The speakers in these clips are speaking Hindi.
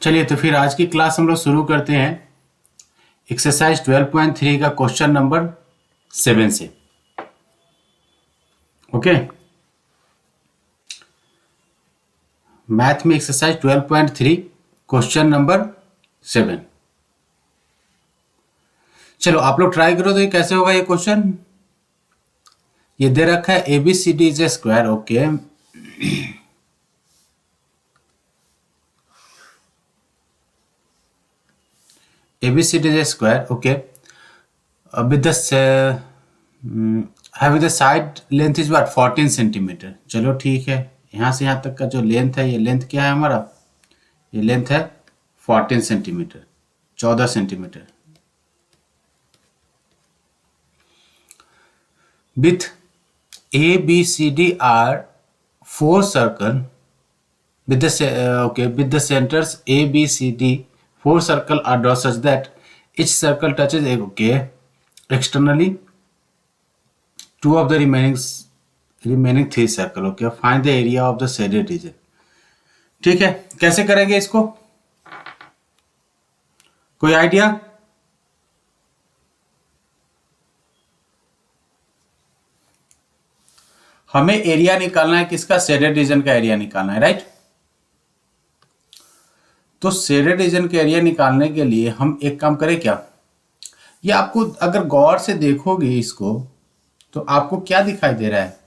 चलिए तो फिर आज की क्लास हम लोग शुरू करते हैं एक्सरसाइज 12.3 का क्वेश्चन नंबर 7 से। ओके, मैथ में एक्सरसाइज 12.3 क्वेश्चन नंबर 7। चलो आप लोग ट्राई करो तो ये कैसे होगा ये क्वेश्चन। ये दे रखा है A B C D is a square. Okay, ABCD is a square. Okay, with the having the side length is what 14 centimetre. चलो ठीक है, यहाँ से यहाँ तक का जो लेंथ है, ये लेंथ क्या है हमारा, ये लेंथ है 14 centimetre, 14 centimetre. With ABCD are 4 circle with the with the centers ABCD 4 circle are drawn such that each circle touches externally 2 of the remaining 3 circle। Okay, find the area of the shaded reason. ठीक है, कैसे करेंगे इसको, कोई आइडिया? हमें एरिया निकालना है, किसका, शेडेड रीजन का एरिया निकालना है, राइट। तो शेडेड रीजन का एरिया निकालने के लिए हम एक काम करें क्या, ये आपको अगर गौर से देखोगे इसको तो आपको क्या दिखाई दे रहा है,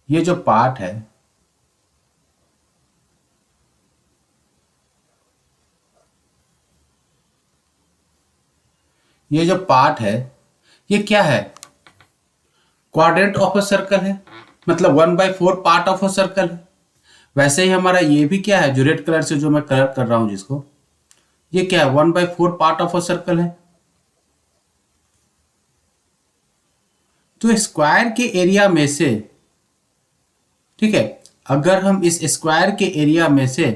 ये जो पार्ट है, ये जो पार्ट है, ये क्या है, क्वाड्रेंट ऑफ अ सर्कल है, मतलब 1/4 पार्ट ऑफ अ सर्कल है। वैसे ही हमारा ये भी क्या है, जो रेड कलर से जो मैं कलर कर रहा हूं जिसको, ये क्या है, 1/4 पार्ट ऑफ अ सर्कल है। तो स्क्वायर के एरिया में से, ठीक है, अगर हम इस स्क्वायर के एरिया में से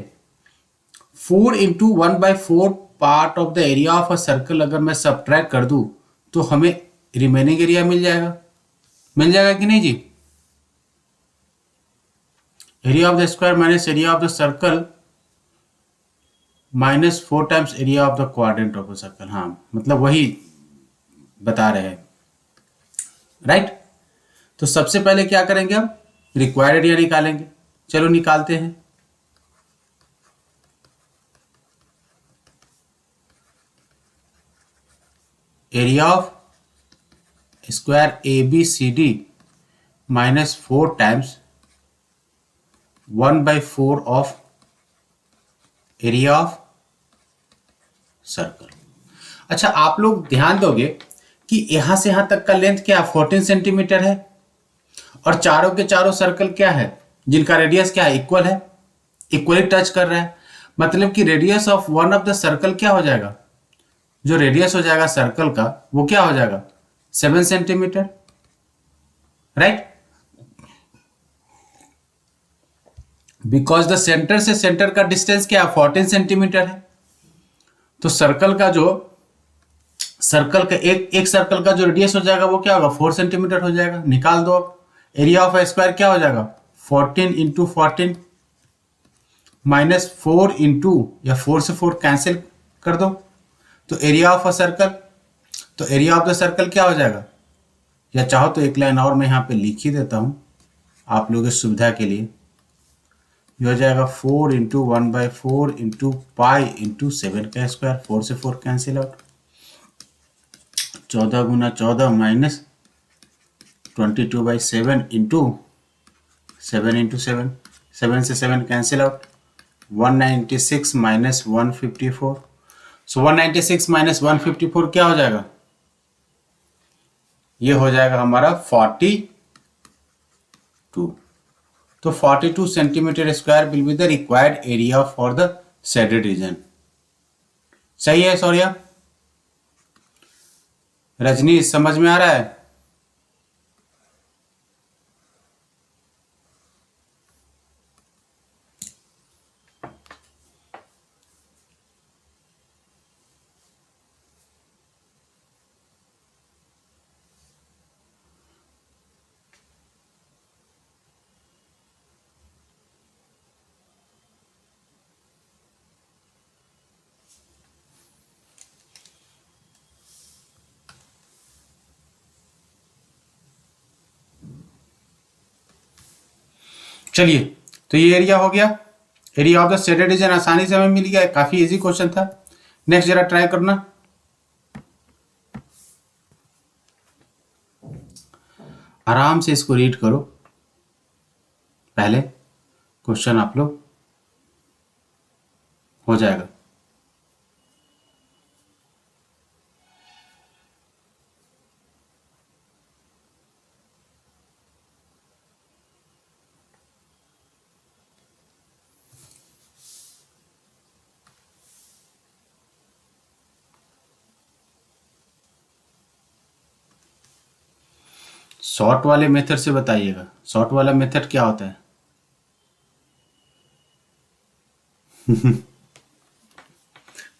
4 into 1/4 part of the area of a circle अगर मैं सब्ट्रैक्ट कर दूं तो हमें रिमेनिंग एरिया मिल जाएगा। मिल जाएगा कि नहीं जी? Area of the square minus area of the circle minus 4 times area of the quadrant of the circle. हाँ, मतलब वही बता रहे हैं, राइट। तो सबसे पहले क्या करेंगे, हम रिक्वायर्ड एरिया निकालेंगे। चलो निकालते हैं। Area of square ABCD minus 4 times 1/4 of area of circle. अच्छा, आप लोग ध्यान दोगे कि यहां से यहां तक का लेंथ क्या, 14 सेंटीमीटर है, और चारों के चारों सर्कल क्या है, जिनका रेडियस क्या है, इक्वल है, इक्वली टच कर रहा है। मतलब कि radius of one of the circle क्या हो जाएगा, जो रेडियस हो जाएगा सर्कल का वो क्या हो जाएगा, 7 centimetre, right. Because the centre से सेंटर का डिस्टेंस क्या है, 14 सेंटीमीटर है। तो सर्कल का जो सर्कल का एक सर्कल का जो रेडियस हो जाएगा वो क्या होगा, 4 सेंटीमीटर हो जाएगा। निकाल दो अब, एरिया ऑफ स्क्वायर क्या हो जाएगा, 14 इंटू 14 माइनस 4 इंटू, या 4 से 4 कैंसिल कर दो, तो एरिया ऑफ अ सर्कल, तो एरिया ऑफ द सर्कल क्या हो जाएगा, या चाहो तो एक लाइन और मैं यहाँ पे लिख ही देता हूँ आप लोगों की सुविधा के लिए। ये हो जाएगा 4 इंटू 1/4 इंटू पाई इंटू 7 का स्क्वायर, 4 से 4 कैंसिल आउट, 14 गुना 14 माइनस 22/7 इंटू 7 इंटू 7, 7 से 7 कैंसिल आउट, 196 माइनस 154। सो 196 माइनस 154 क्या हो जाएगा, ये हो जाएगा हमारा 42। तो 42 centimetre square will be the required area for the shaded reason. सही है सौर्या? रजनी समझ में आ रहा है? चलिए, तो ये एरिया हो गया। Area of the shaded reason आसानी से हमें मिल गया, काफी इजी क्वेश्चन था। नेक्स्ट जरा ट्राई करना। आराम से इसको रीड करो, पहले क्वेश्चन आप लोग, हो जाएगा। शॉर्ट वाले मेथड से बताइएगा, शॉर्ट वाला मेथड क्या होता है?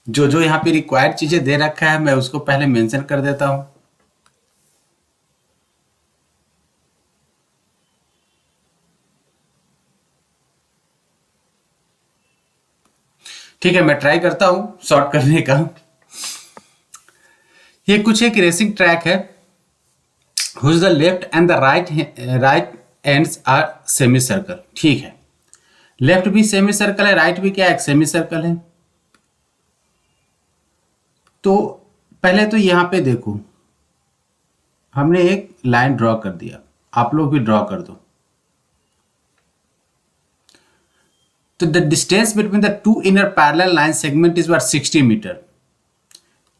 जो जो यहाँ पे रिक्वायर्ड चीजें दे रखा है मैं उसको पहले मेंशन कर देता हूं। ठीक है, मैं ट्राई करता हूं शॉर्ट करने का। ये कुछ एक रेसिंग ट्रैक है, whose the left end the right ends are semi circle. ठीक है, लेफ्ट भी सेमी सर्कल है, राइट भी क्या है, एक सेमी सर्कल है। तो पहले तो यहां पे देखो, हमने एक लाइन ड्रॉ कर दिया, आप लोग भी ड्रॉ कर दो। तो the distance between the two inner parallel line segment is what 60 meter.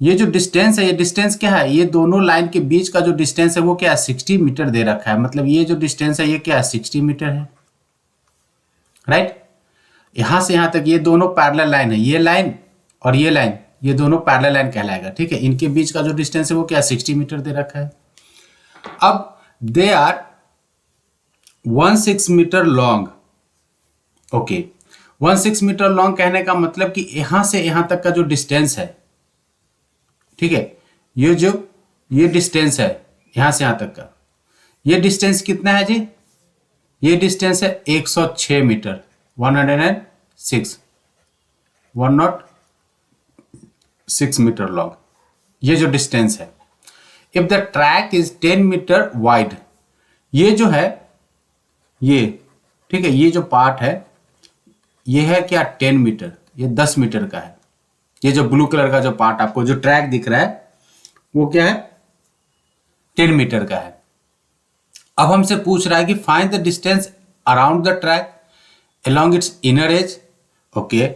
ये जो डिस्टेंस है, ये डिस्टेंस क्या है, ये दोनों लाइन के बीच का जो डिस्टेंस है वो क्या है, 60 मीटर दे रखा है। मतलब ये जो डिस्टेंस है ये क्या है, 60 मीटर है, राइट। यहां से यहां तक ये दोनों पैरेलल लाइन है, ये लाइन और ये लाइन, ये दोनों पैरेलल लाइन कहलाएगा। ठीक है, इनके बीच का जो डिस्टेंस है वो क्या है, 60 मीटर दे रखा है। अब they are 16 meter long. Okay, 16 meter long कहने का मतलब कि यहां से यहां तक का जो डिस्टेंस है, ठीक है, ये डिस्टेंस है यहां से यहां तक का, ये डिस्टेंस कितना है जी, ये डिस्टेंस है 106 मीटर, 106 मीटर लॉन्ग, ये जो डिस्टेंस है। If the track is 10 meter wide, ये जो है ये, ठीक है, ये जो पार्ट है ये है क्या, 10 मीटर, ये 10 मीटर का है। ये जो ब्लू कलर का जो पार्ट आपको जो ट्रैक दिख रहा है वो क्या है, 10 मीटर का है। अब हमसे पूछ रहा है कि find the distance around the track along it's inner as. Okay,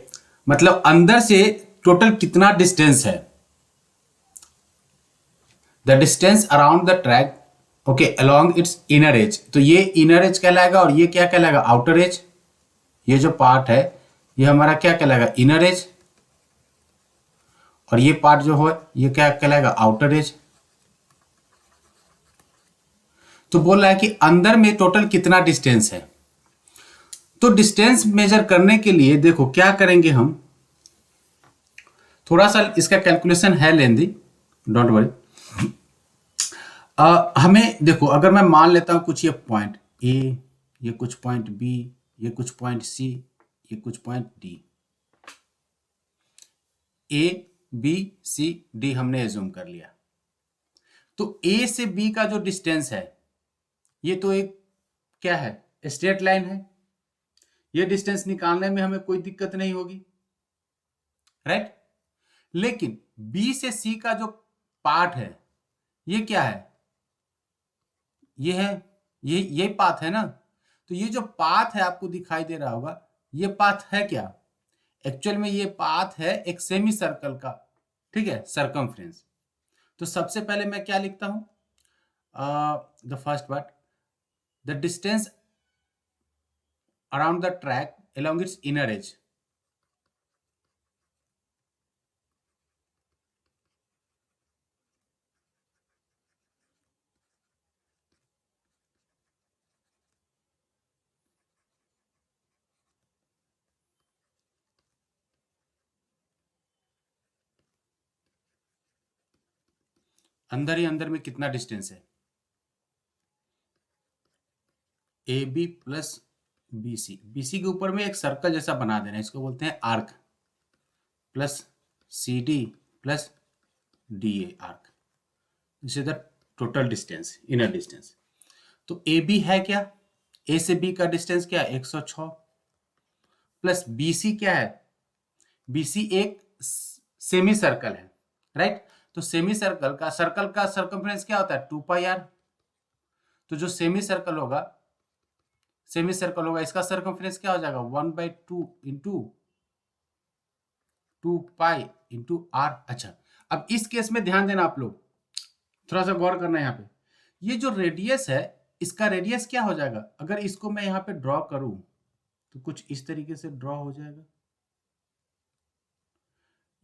मतलब अंदर से टोटल कितना डिस्टेंस है, the distance around the track, okay, along it's inner as. तो ये इनर एज कहलाएगा और ये क्या कहलाएगा, आउटर एज। ये जो पार्ट है ये हमारा क्या कहलाएगा, इनर एज, और ये पार्ट जो है ये क्या कहलाएगा, आउटर एज। तो बोल रहा है कि अंदर में टोटल कितना डिस्टेंस है। तो डिस्टेंस मेजर करने के लिए देखो क्या करेंगे हम, थोड़ा सा इसका कैलकुलेशन है लेंदी, डोंट वरी। हमें देखो, अगर मैं मान लेता हूं कुछ ये पॉइंट ए, ये कुछ पॉइंट बी, ये कुछ पॉइंट सी, ये कुछ point D, A B C D हमने एज्यूम कर लिया। तो ए से बी का जो डिस्टेंस है ये तो एक क्या है, स्ट्रेट लाइन है, ये डिस्टेंस निकालने में हमें कोई दिक्कत नहीं होगी, राइट। लेकिन बी से सी का जो पार्ट है ये क्या है, ये है, ये पाथ है ना। तो ये जो पाथ है आपको दिखाई दे रहा होगा, ये पाथ है क्या, एक्चुअल में ये पाथ है एक सेमी सर्कल का, ठीक है, सरकमफ्रेंस। तो सबसे पहले मैं क्या लिखता हूं, the first part, the distance around the track along its inner edge। अंदर ही अंदर में कितना डिस्टेंस है, A B plus B C, B C के ऊपर में एक सर्कल जैसा बना देना, इसको बोलते हैं arc, plus C D plus D A arc, this is the total distance, inner distance. तो ए बी है क्या, ए से बी का डिस्टेंस क्या है 106 प्लस बीसी क्या है, बीसी एक सेमी सर्कल है, राइट। तो सेमी सर्कल का सर्कमफ्रेंस क्या होता है 2 पाई आर। तो जो सेमी सर्कल होगा इसका सर्कमफ्रेंस क्या हो जाएगा 1/2 इंटू 2 पाई इंटू आर। अच्छा, अब इस केस में ध्यान देना आप लोग, थोड़ा सा गौर करना है यहाँ पे। ये जो रेडियस है इसका रेडियस क्या हो जाएगा, अगर इसको मैं यहाँ पे ड्रॉ करूं तो कुछ इस तरीके से ड्रॉ हो जाएगा।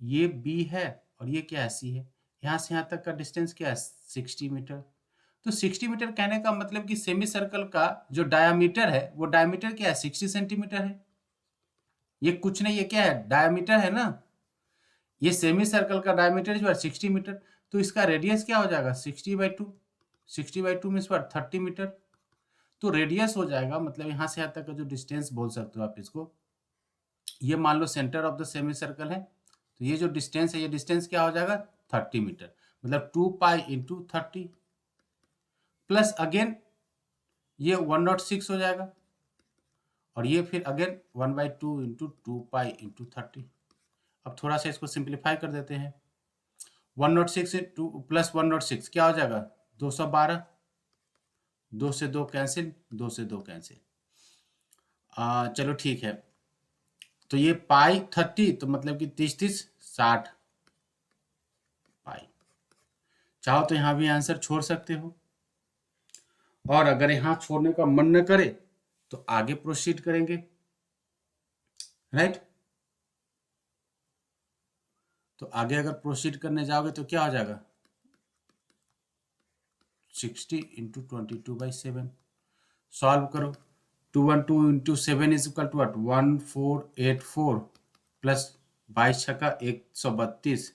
ये बी है और ये क्या है सी है। यहां से यहां तक का डिस्टेंस क्या है 60 मीटर। तो 60 मीटर कहने का मतलब कि सेमी सर्कल का जो डायामीटर है वो डायामीटर क्या है 60 सेंटीमीटर है। ये कुछ नहीं, ये क्या है डायामीटर है ना। ये सेमी सर्कल का डायमीटर इज 60 मीटर। तो इसका रेडियस क्या हो जाएगा 60/2। 60/2 मीन्स 30 मीटर। तो रेडियस हो जाएगा, मतलब यहां से यहां तक का जो डिस्टेंस बोल सकते हो आप इसको, ये मान लो centre of the semi circle है। तो ये जो डिस्टेंस है ये डिस्टेंस क्या हो जाएगा 30 मीटर, मतलब 2 पाई इंटू 30 प्लस अगेन ये 106 हो जाएगा और ये फिर अगेन 1/2 इंटू 2 पाई इंटू 30। अब थोड़ा सा इसको सिंप्लीफाई कर देते हैं। 106 टू प्लस 106 क्या हो जाएगा 212। 2 से 2 कैंसिल, 2 से 2 कैंसिल। चलो ठीक है। तो ये पाई 30 तो मतलब कि 30 60 पाई। चाहो तो यहां भी आंसर छोड़ सकते हो, और अगर यहां छोड़ने का मन न करे तो आगे प्रोसीड करेंगे, राइट। तो आगे अगर प्रोसीड करने जाओगे तो क्या हो जाएगा 60 × 22/7। सॉल्व करो। 212 × 7 is equal to what 1484 plus 22 छक्का 132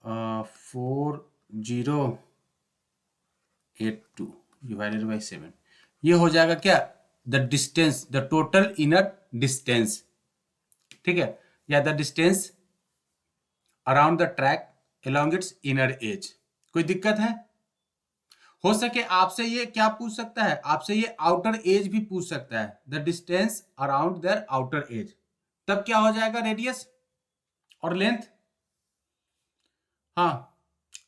4082 डिवाइडेड बाई 7। ये हो जाएगा क्या the distance, the total inner distance, ठीक है, या the distance around the track along it's inner as. कोई दिक्कत है? हो सके आपसे ये क्या पूछ सकता है, आपसे ये आउटर एज भी पूछ सकता है, the distance around their outer as. तब क्या हो जाएगा रेडियस और लेंथ। हाँ,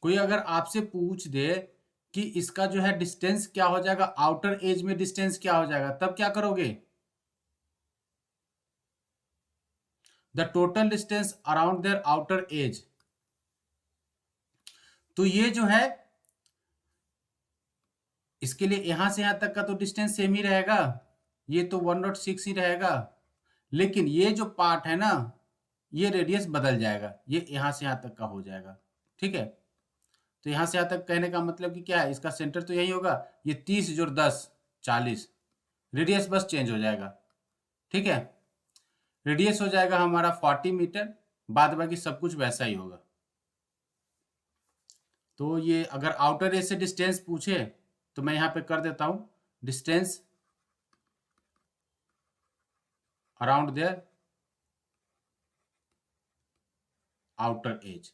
कोई अगर आपसे पूछ दे कि इसका जो है डिस्टेंस क्या हो जाएगा आउटर एज में, डिस्टेंस क्या हो जाएगा, तब क्या करोगे the total distance around their outer as. तो ये जो है इसके लिए यहां से यहां तक का तो डिस्टेंस सेम ही रहेगा, ये तो 106 ही रहेगा, लेकिन ये जो पार्ट है ना ये रेडियस बदल जाएगा, ये यहां से यहां तक का हो जाएगा, ठीक है। तो यहां से यहां तक कहने का मतलब कि क्या है, इसका सेंटर तो यही होगा, ये 30 जोड़ 10 40, रेडियस बस चेंज हो जाएगा, ठीक है। रेडियस हो जाएगा हमारा 40 मीटर, बाद बाकी सब कुछ वैसा ही होगा। तो ये अगर आउटर एज से डिस्टेंस पूछे तो मैं यहां पे कर देता हूं distance around their outer as.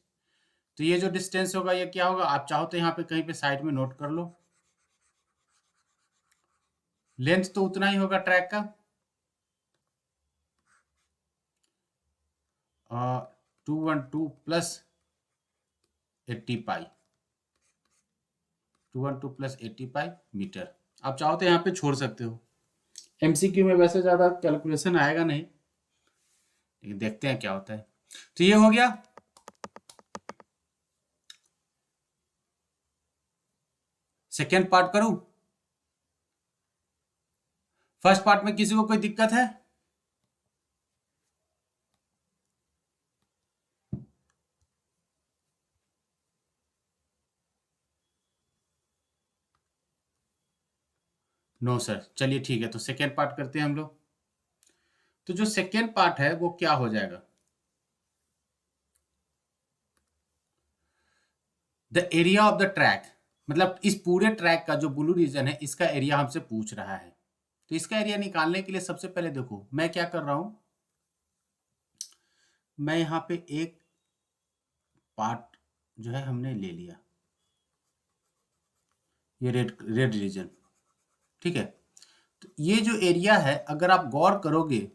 तो ये जो डिस्टेंस होगा ये क्या होगा, आप चाहो तो यहां पे कहीं पे साइड में नोट कर लो। लेंथ तो उतना ही होगा ट्रैक का, 212 प्लस 80 पाई, 212 प्लस 80 पाई मीटर। आप चाहो तो यहाँ पे छोड़ सकते हो, एमसीक्यू में वैसे ज्यादा कैलकुलेशन आएगा नहीं, लेकिन देखते हैं क्या होता है। तो ये हो गया। सेकेंड पार्ट करूं? फर्स्ट पार्ट में किसी को कोई दिक्कत है? नो सर, चलिए ठीक है, तो सेकेंड पार्ट करते हैं हम लोग। तो जो सेकेंड पार्ट है वो क्या हो जाएगा, the area of the track, मतलब इस पूरे ट्रैक का जो ब्लू रीजन है इसका एरिया हमसे पूछ रहा है। तो इसका एरिया निकालने के लिए सबसे पहले देखो मैं क्या कर रहा हूं, मैं यहां पे एक पार्ट जो है हमने ले लिया, ये रेड रीजन, ठीक है। तो ये जो एरिया है, अगर आप गौर करोगे,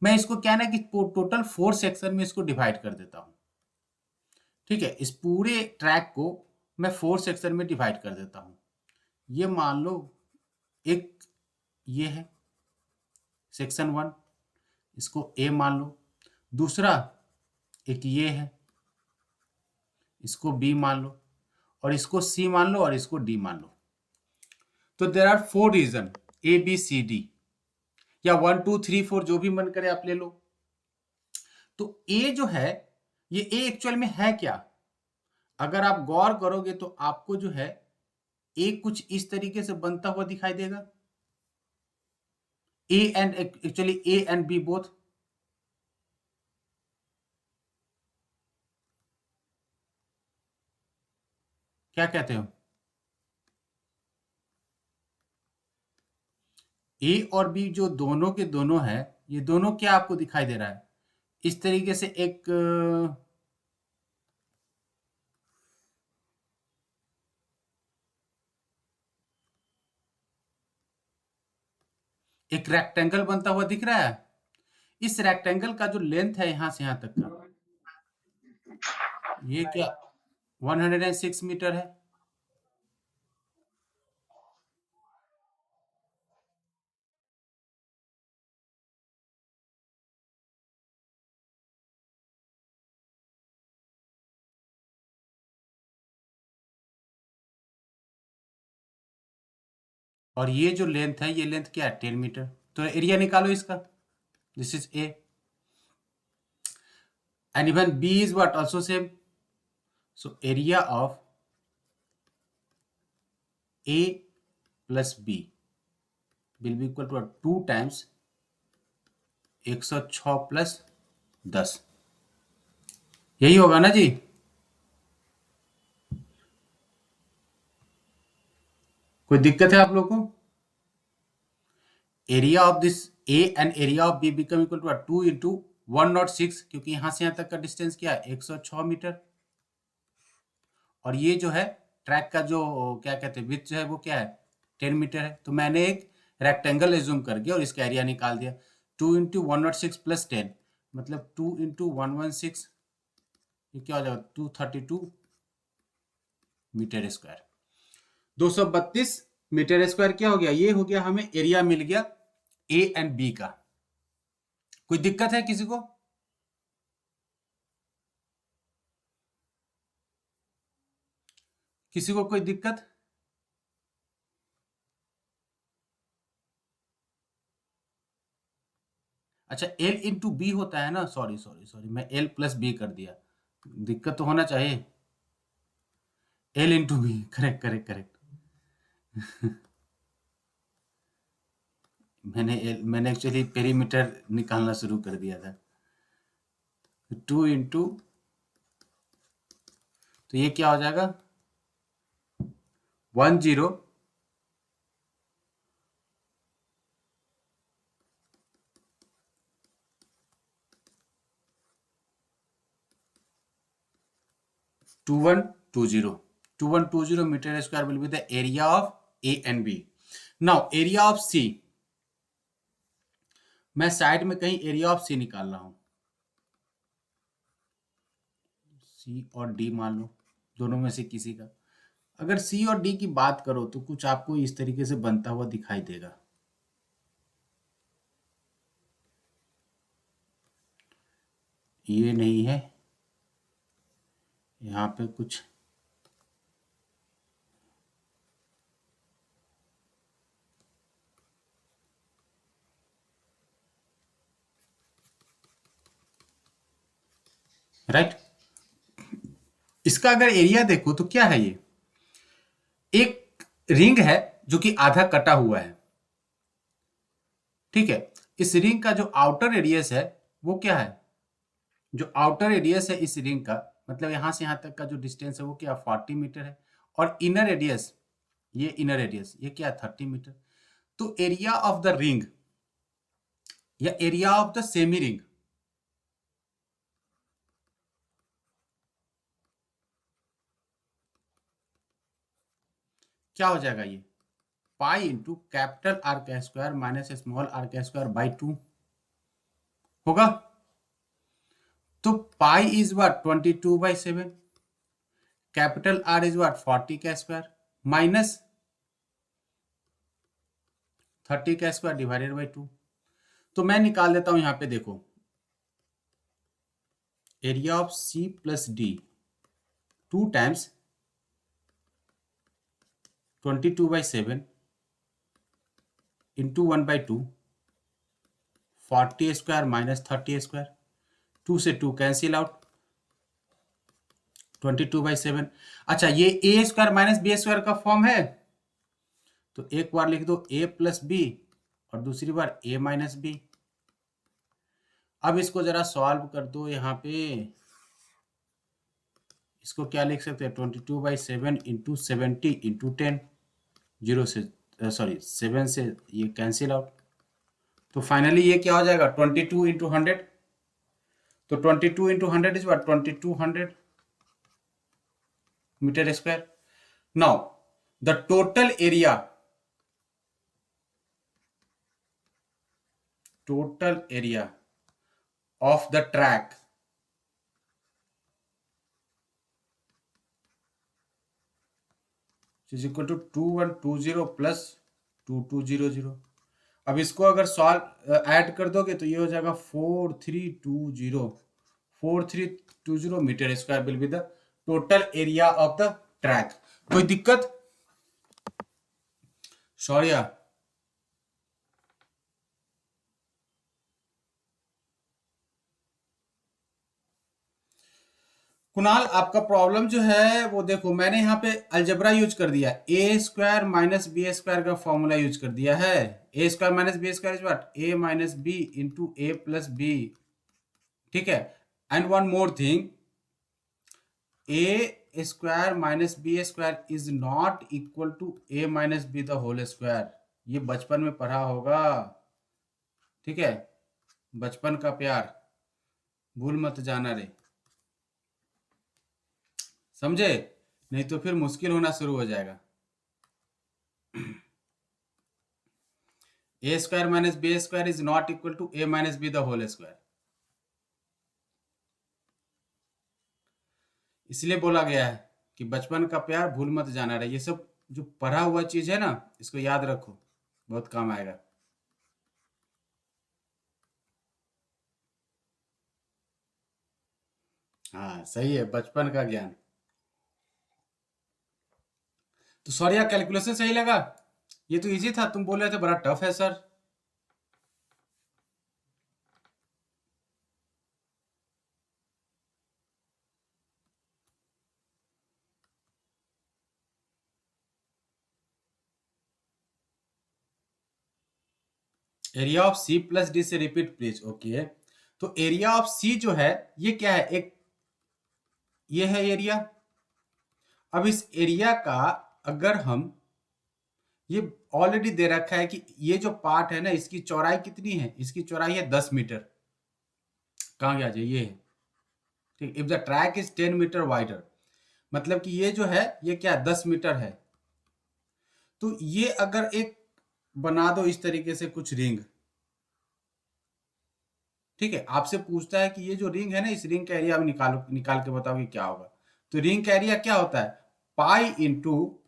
मैं इसको क्या है ना कि टोटल 4 सेक्शन में इसको डिवाइड कर देता हूं, ठीक है। इस पूरे ट्रैक को मैं 4 सेक्शन में डिवाइड कर देता हूं। ये मान लो एक ये है सेक्शन 1, इसको ए मान लो। दूसरा एक ये है, इसको बी मान लो, और इसको सी मान लो, और इसको डी मान लो। तो there are 4 region, A B C D, या 1 2 3 4 जो भी मन करे आप ले लो। तो ए जो है, ये ए एक्चुअल में है क्या? अगर आप गौर करोगे तो आपको जो है ए कुछ इस तरीके से बनता हुआ दिखाई देगा। A and actually A and B both, क्या कहते हो? ए और बी जो दोनों के दोनों है, ये दोनों क्या आपको दिखाई दे रहा है? इस तरीके से एक रेक्टेंगल बनता हुआ दिख रहा है। इस रेक्टेंगल का जो लेंथ है यहां से यहां तक का, ये क्या 106 मीटर है। और ये जो लेंथ है, ये लेंथ क्या है? 10 मीटर। तो एरिया निकालो इसका, this is A, and even B is what, also same. So area of A plus B will be equal to 2 times 106 plus 10, यही होगा ना जी? कोई दिक्कत है आप लोग को? Area of this A and area of B become equal to 2 into 106, क्योंकि यहां से यहां तक का डिस्टेंस क्या है? 106 मीटर। और ये जो है ट्रैक का जो क्या कहते हैं विड्थ जो है वो क्या है? 10 मीटर है। तो मैंने एक रेक्टेंगल एज्यूम करके और इसका एरिया निकाल दिया। 2 इंटू 106 प्लस 10, मतलब 2 इंटू 116, ये क्या हो जाएगा? 232 मीटर स्क्वायर। 232 मीटर स्क्वायर क्या हो गया? ये हो गया, हमें एरिया मिल गया ए एंड बी का। कोई दिक्कत है किसी को? किसी को कोई दिक्कत? अच्छा, एल इंटू बी होता है ना, सॉरी सॉरी सॉरी, मैं एल प्लस बी कर दिया। दिक्कत तो होना चाहिए। L into B, correct correct correct. मैंने एक्चुअली पेरीमीटर निकालना शुरू कर दिया था। 2 इंटू, तो ये क्या हो जाएगा? 10 2120, 2120 metre square will be the area of A and B. Now area of C, मैं साइड में कहीं एरिया ऑफ सी निकाल रहा हूं, सी और डी मान लो, दोनों में से किसी का। अगर सी और डी की बात करो तो कुछ आपको इस तरीके से बनता हुआ दिखाई देगा। ये नहीं है, यहाँ पे कुछ राइट। इसका अगर एरिया देखो तो क्या है? ये एक रिंग है जो कि आधा कटा हुआ है, ठीक है। इस रिंग का जो आउटर रेडियस है वो क्या है? जो आउटर रेडियस है इस रिंग का, मतलब यहां से यहां तक का जो डिस्टेंस है वो क्या 40 मीटर है। और इनर रेडियस, ये इनर रेडियस ये क्या 30 मीटर। तो एरिया ऑफ द रिंग या area of the semi ring, क्या हो जाएगा ये पाई इंटू कैपिटल आर का स्क्वायर माइनस स्मॉल आर का स्क्वायर बाई 2 होगा। तो पाई is what 22/7, capital R is what 40 का स्क्वायर माइनस 30 का स्क्वायर डिवाइडेड बाई 2। तो मैं निकाल देता हूं यहां पे, देखो area of C plus D 2 times 22/7 into 1/2 40 square minus 30 square, 2 से 2 कैंसिल आउट 22/7। अच्छा ये A square minus B square का फॉर्म है, तो एक बार लिख दो ए प्लस बी और दूसरी बार ए माइनस बी। अब इसको जरा सॉल्व कर दो यहां पे, इसको क्या लिख सकते हैं 22/7 इंटू 70 इंटू 10, 0 से सॉरी 7 से ये कैंसिल आउट, तो फाइनली ये क्या हो जाएगा 22 इंटू 100, तो 22 into 100 is what 2200 metre square. Now the total area of the track is equal to 2120 plus 2200। अब इसको अगर सॉल्व ऐड कर दोगे तो ये हो जाएगा 4320 metre square will be the total area of the track. कोई दिक्कत शौर्या? कुणाल आपका प्रॉब्लम जो है वो देखो, मैंने यहाँ पे अलजेब्रा यूज कर दिया, a square minus B square का फॉर्मूला यूज कर दिया है। A square minus B square is what a minus b into a plus b, ठीक है। And one more thing, a square minus B square is not equal to a minus b the whole square. ये बचपन में पढ़ा होगा, ठीक है, बचपन का प्यार भूल मत जाना रे, समझे? नहीं तो फिर मुश्किल होना शुरू हो जाएगा। A square minus B square is not equal to a minus b the whole square, इसलिए बोला गया है कि बचपन का प्यार भूल मत जाना रे। ये सब जो पढ़ा हुआ चीज है ना, इसको याद रखो, बहुत काम आएगा। हाँ सही है, बचपन का ज्ञान। तो सॉरी यार, कैलकुलेशन सही लगा? ये तो इजी था, तुम बोल रहे थे बड़ा टफ है sir. Area of C plus D से रिपीट प्लीज। ओके, तो एरिया ऑफ सी जो है ये क्या है, एक ये है एरिया। अब इस एरिया का अगर हम, ये ऑलरेडी दे रखा है कि ये जो पार्ट है ना, इसकी चौड़ाई कितनी है, इसकी चौड़ाई है 10 मीटर। कहां गया ये है, ठीक। If the track is 10 metre wider, मतलब कि ये जो है ये क्या 10 मीटर है। तो ये अगर एक बना दो इस तरीके से कुछ रिंग, ठीक है, आपसे पूछता है कि ये जो रिंग है ना, इस रिंग का एरिया निकाल के बताओ कि क्या होगा। तो रिंग का एरिया क्या होता है, पाई इंटू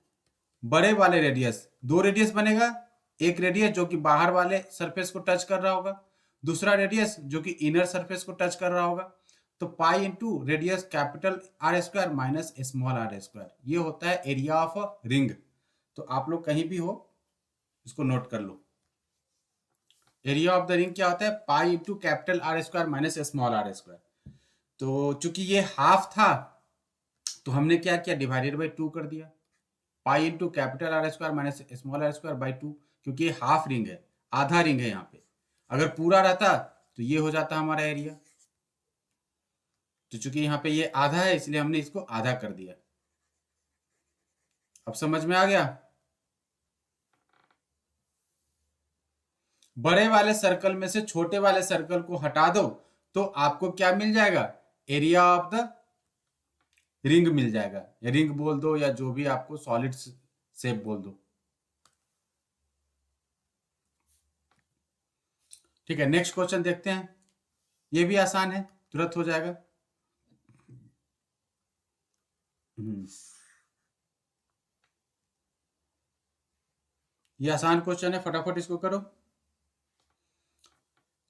बड़े वाले रेडियस, दो रेडियस बनेगा, एक रेडियस जो कि बाहर वाले सरफेस को टच कर रहा होगा, दूसरा रेडियस जो कि इनर सरफेस को टच कर रहा होगा। तो pi into radius capital R square minus small R square, ये होता है एरिया ऑफ रिंग। तो आप लोग कहीं भी हो इसको नोट कर लो। एरिया ऑफ द रिंग क्या होता है, pi into capital R square minus small R square. तो चूंकि ये हाफ था तो हमने क्या किया, डिवाइडेड बाई 2 कर दिया, pi into capital R square minus small R square by 2, क्योंकि ये हाफ रिंग है, आधा रिंग है यहाँ पे। अगर पूरा रहता तो ये हो जाता हमारा एरिया। तो चूंकि यहाँ पे ये आधा है इसलिए हमने इसको आधा कर दिया। अब समझ में आ गया? बड़े वाले सर्कल में से छोटे वाले सर्कल को हटा दो तो आपको क्या मिल जाएगा, एरिया ऑफ द रिंग मिल जाएगा, या रिंग बोल दो या जो भी आपको सॉलिड शेप बोल दो। ठीक है, नेक्स्ट क्वेश्चन देखते हैं। ये भी आसान है, तुरंत हो जाएगा। ये आसान क्वेश्चन है, फटाफट इसको करो।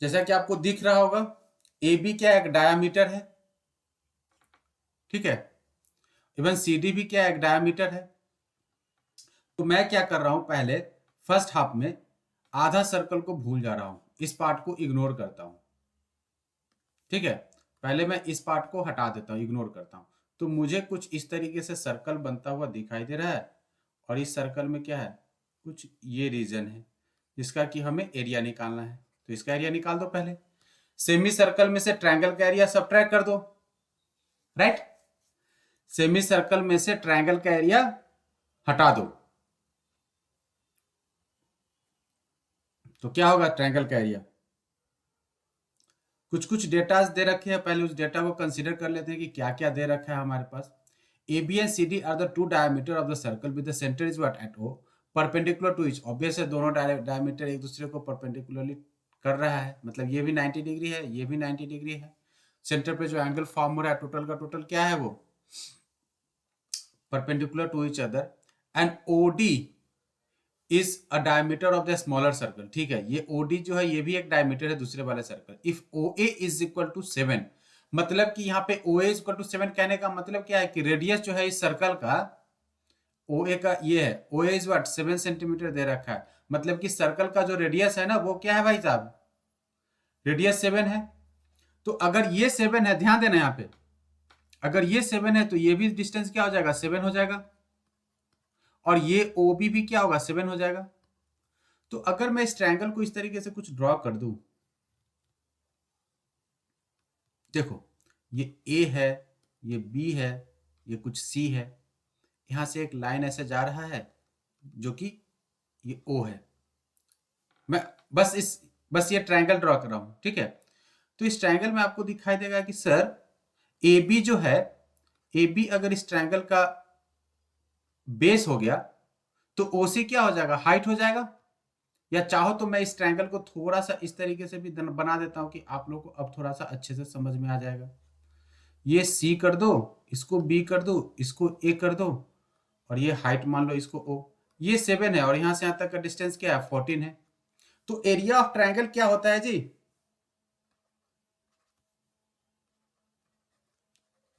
जैसा कि आपको दिख रहा होगा, ए बी क्या एक डायामीटर है, ठीक है, इवन सी डी भी क्या एक डायामीटर है। तो मैं क्या कर रहा हूं, पहले फर्स्ट हाफ में आधा सर्कल को भूल जा रहा हूं, इस पार्ट को इग्नोर करता हूं। ठीक है, पहले मैं इस पार्ट को हटा देता हूं, इग्नोर करता हूं। तो मुझे कुछ इस तरीके से सर्कल बनता हुआ दिखाई दे रहा है, और इस सर्कल में क्या है, कुछ ये रीजन है जिसका कि हमें एरिया निकालना है। तो इसका एरिया निकाल दो पहले। सेमी सर्कल में से ट्रायंगल का एरिया सब्ट्रैक्ट कर दो, राइट। सेमी सर्कल में से ट्रायंगल का एरिया हटा दो, तो क्या होगा ट्रायंगल का एरिया। कुछ कुछ डेटा दे रखे हैं, पहले उस डेटा को कंसीडर कर लेते हैं कि क्या क्या दे रखा है हमारे पास। A B and C D are the two diameter of the circle with the centre is what at O perpendicular to each. Obvious है, दोनों डायमीटर एक दूसरे को परपेंडिकुलरली कर रहा है, मतलब ये भी 90 डिग्री है, ये भी 90 डिग्री है। सेंटर पे जो एंगल फॉर्म हो रहा है टोटल का टोटल क्या है, वो perpendicular to each other. And O D is a diameter of the smaller circle. ठीक है, ये ओडी जो है ये भी एक डायमीटर है दूसरे वाले circle. If O A is equal to 7, मतलब कि यहाँ पे O A is equal to 7 कहने का मतलब क्या है कि रेडियस जो है इस सर्कल का, ओ ए का ये है, O A is what 7 centimetre दे रखा है। मतलब कि सर्कल का जो रेडियस है ना, वो क्या है भाई साहब, रेडियस 7 है। तो अगर ये 7 है, ध्यान देना यहाँ पे, अगर ये 7 है तो ये भी डिस्टेंस क्या हो जाएगा, 7 हो जाएगा, और ये ओ भी क्या होगा, 7 हो जाएगा। तो अगर मैं इस ट्रायंगल को इस तरीके से कुछ ड्रॉ कर दूं, देखो ये ए है, ये बी है, ये कुछ सी है, यहां से एक लाइन ऐसे जा रहा है जो कि ये ओ है। मैं बस ये ट्रायंगल ड्रॉ कर रहा हूं, ठीक है। तो इस ट्रायंगल में आपको दिखाई देगा कि सर ए बी जो है, ए बी अगर इस ट्रायंगल का बेस हो गया तो ओ सी क्या हो जाएगा, हाइट हो जाएगा। या चाहो तो मैं इस ट्रायंगल को थोड़ा सा इस तरीके से भी बना देता हूं कि आप लोगों को अब थोड़ा सा अच्छे से समझ में आ जाएगा। ये सी कर दो, इसको बी कर दो, इसको ए कर दो, और ये हाइट मान लो इसको ओ। ये 7 है और यहां से यहां तक का डिस्टेंस क्या है, 14 है। तो एरिया ऑफ ट्रायंगल क्या होता है जी,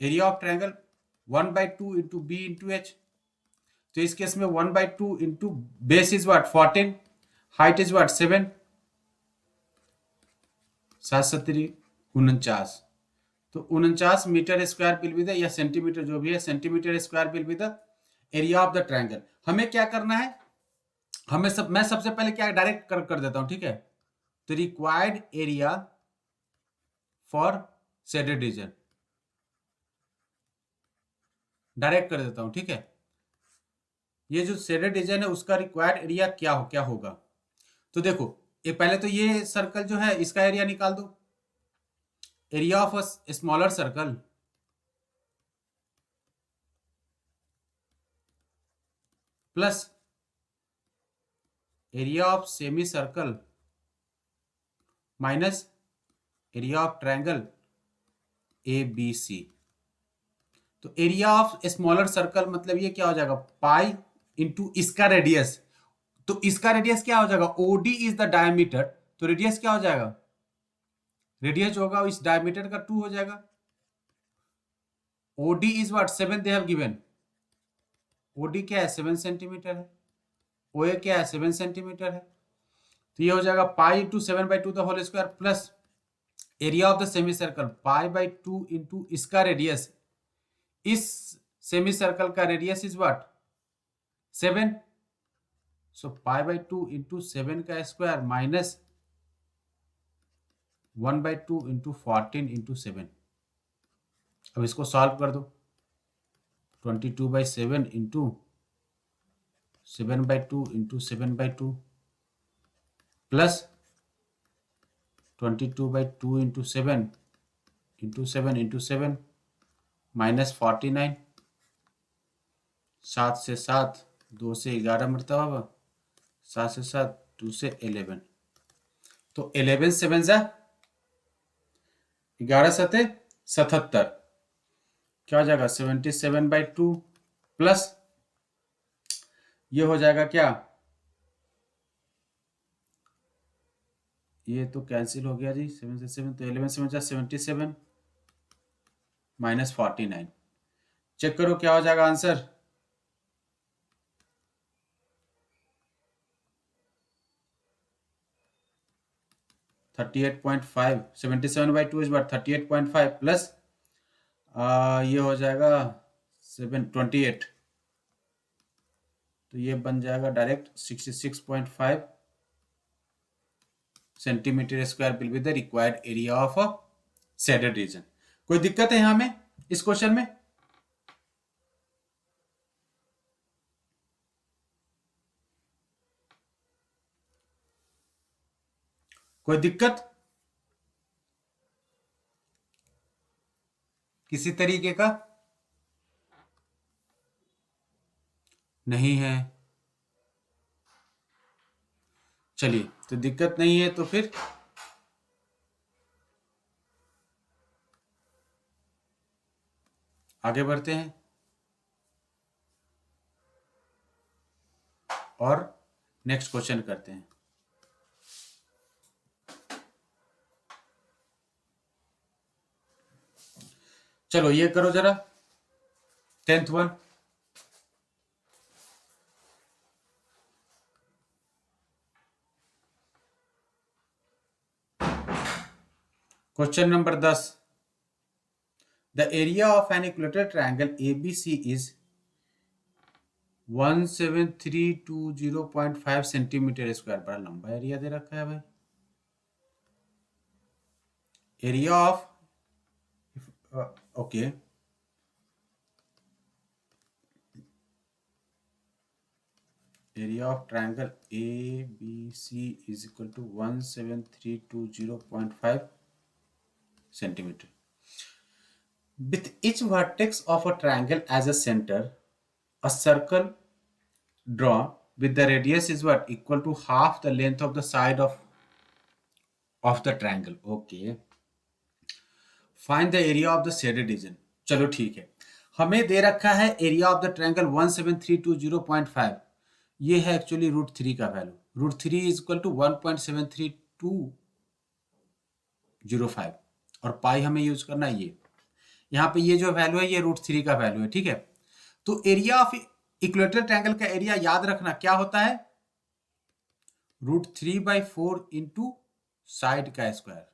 area of triangle 1/2 into b into h. तो इस केस में 1/2 into base is what 14, height is what 7, 7×7=49। तो 49 metre square will be the, या सेंटीमीटर जो भी है, centimetre square will be the area of the triangle. हमें क्या करना है, मैं सबसे पहले क्या डायरेक्ट कर देता हूं, ठीक है। तो required area for shaded region direct कर देता हूं, ठीक है। ये जो शेडेड रीजन है उसका रिक्वायर्ड एरिया क्या होगा। तो देखो, ये पहले तो ये सर्कल जो है इसका एरिया निकाल दो। Area of a smaller circle plus area of semi circle minus area of triangle A B C. तो एरिया ऑफ स्मॉलर सर्कल मतलब ये क्या हो जाएगा, पाई इंटू इसका रेडियस। तो इसका रेडियस क्या हो जाएगा, ओडी इज द डायमीटर, तो रेडियस क्या हो जाएगा, रेडियस जो होगा इस डायमीटर का 2 हो जाएगा। OD is what 7 they have given, OD क्या है 7 सेंटीमीटर है, ओए क्या है 7 सेंटीमीटर है। तो ये हो जाएगा pi into 7/2 the whole square plus area of the semi circle पाई/2 इंटू इसका रेडियस, इस सेमी सर्कल का रेडियस इज व्हाट 7। सो पाई/2 इंटू 7 का स्क्वायर माइनस 1/2 इंटू 14 इंटू 7। अब इसको सॉल्व कर दो, 22/7 into 7/2 into 7/2 plus 22/2 into 7 into 7 into 7 minus 49, 7 से 7 2 से 11 मरतबा, 7 से 7, 2 से 11, तो 11 7 जा 11 सते 77, क्या हो जाएगा 77/2 प्लस ये हो जाएगा क्या, ये तो कैंसिल हो गया जी, 7 से 7 तो 11 7 जा 77 -49, चेक करो क्या हो जाएगा आंसर, 38.5, 77/2 इज बट 38.5 प्लस ये हो जाएगा 728, तो ये बन जाएगा direct 66.5 centimetre square will be the required area of a shaded region. कोई दिक्कत है यहां में इस क्वेश्चन में? कोई दिक्कत किसी तरीके का? नहीं है, चलिए तो दिक्कत नहीं है तो फिर आगे बढ़ते हैं और नेक्स्ट क्वेश्चन करते हैं। चलो ये करो जरा 10th one, question number 10, the area of an equilateral triangle ABC is 17320.5 centimetre square, बड़ा लंबा एरिया दे रखा है भाई। Area of okay area of triangle A B C is equal to 17320.5 centimetre, with each vertex of a triangle as a center, a circle drawn with the radius is what equal to half the length of the side of the triangle. Okay, find the area of the shaded region। चलो ठीक है, हमें दे रखा है एरिया ऑफ द ट्रायंगल 17320.5, ये है एक्चुअली √3 का वैल्यू, √3 इज इक्वल टू 1.7320 और पाई हमें यूज करना है ये, यहाँ पे ये जो वैल्यू है ये √3 का वैल्यू है, ठीक है। तो एरिया ऑफ इक्वेटर ट्रायंगल का एरिया याद रखना क्या होता है, √3/4 इंटू साइड का स्क्वायर।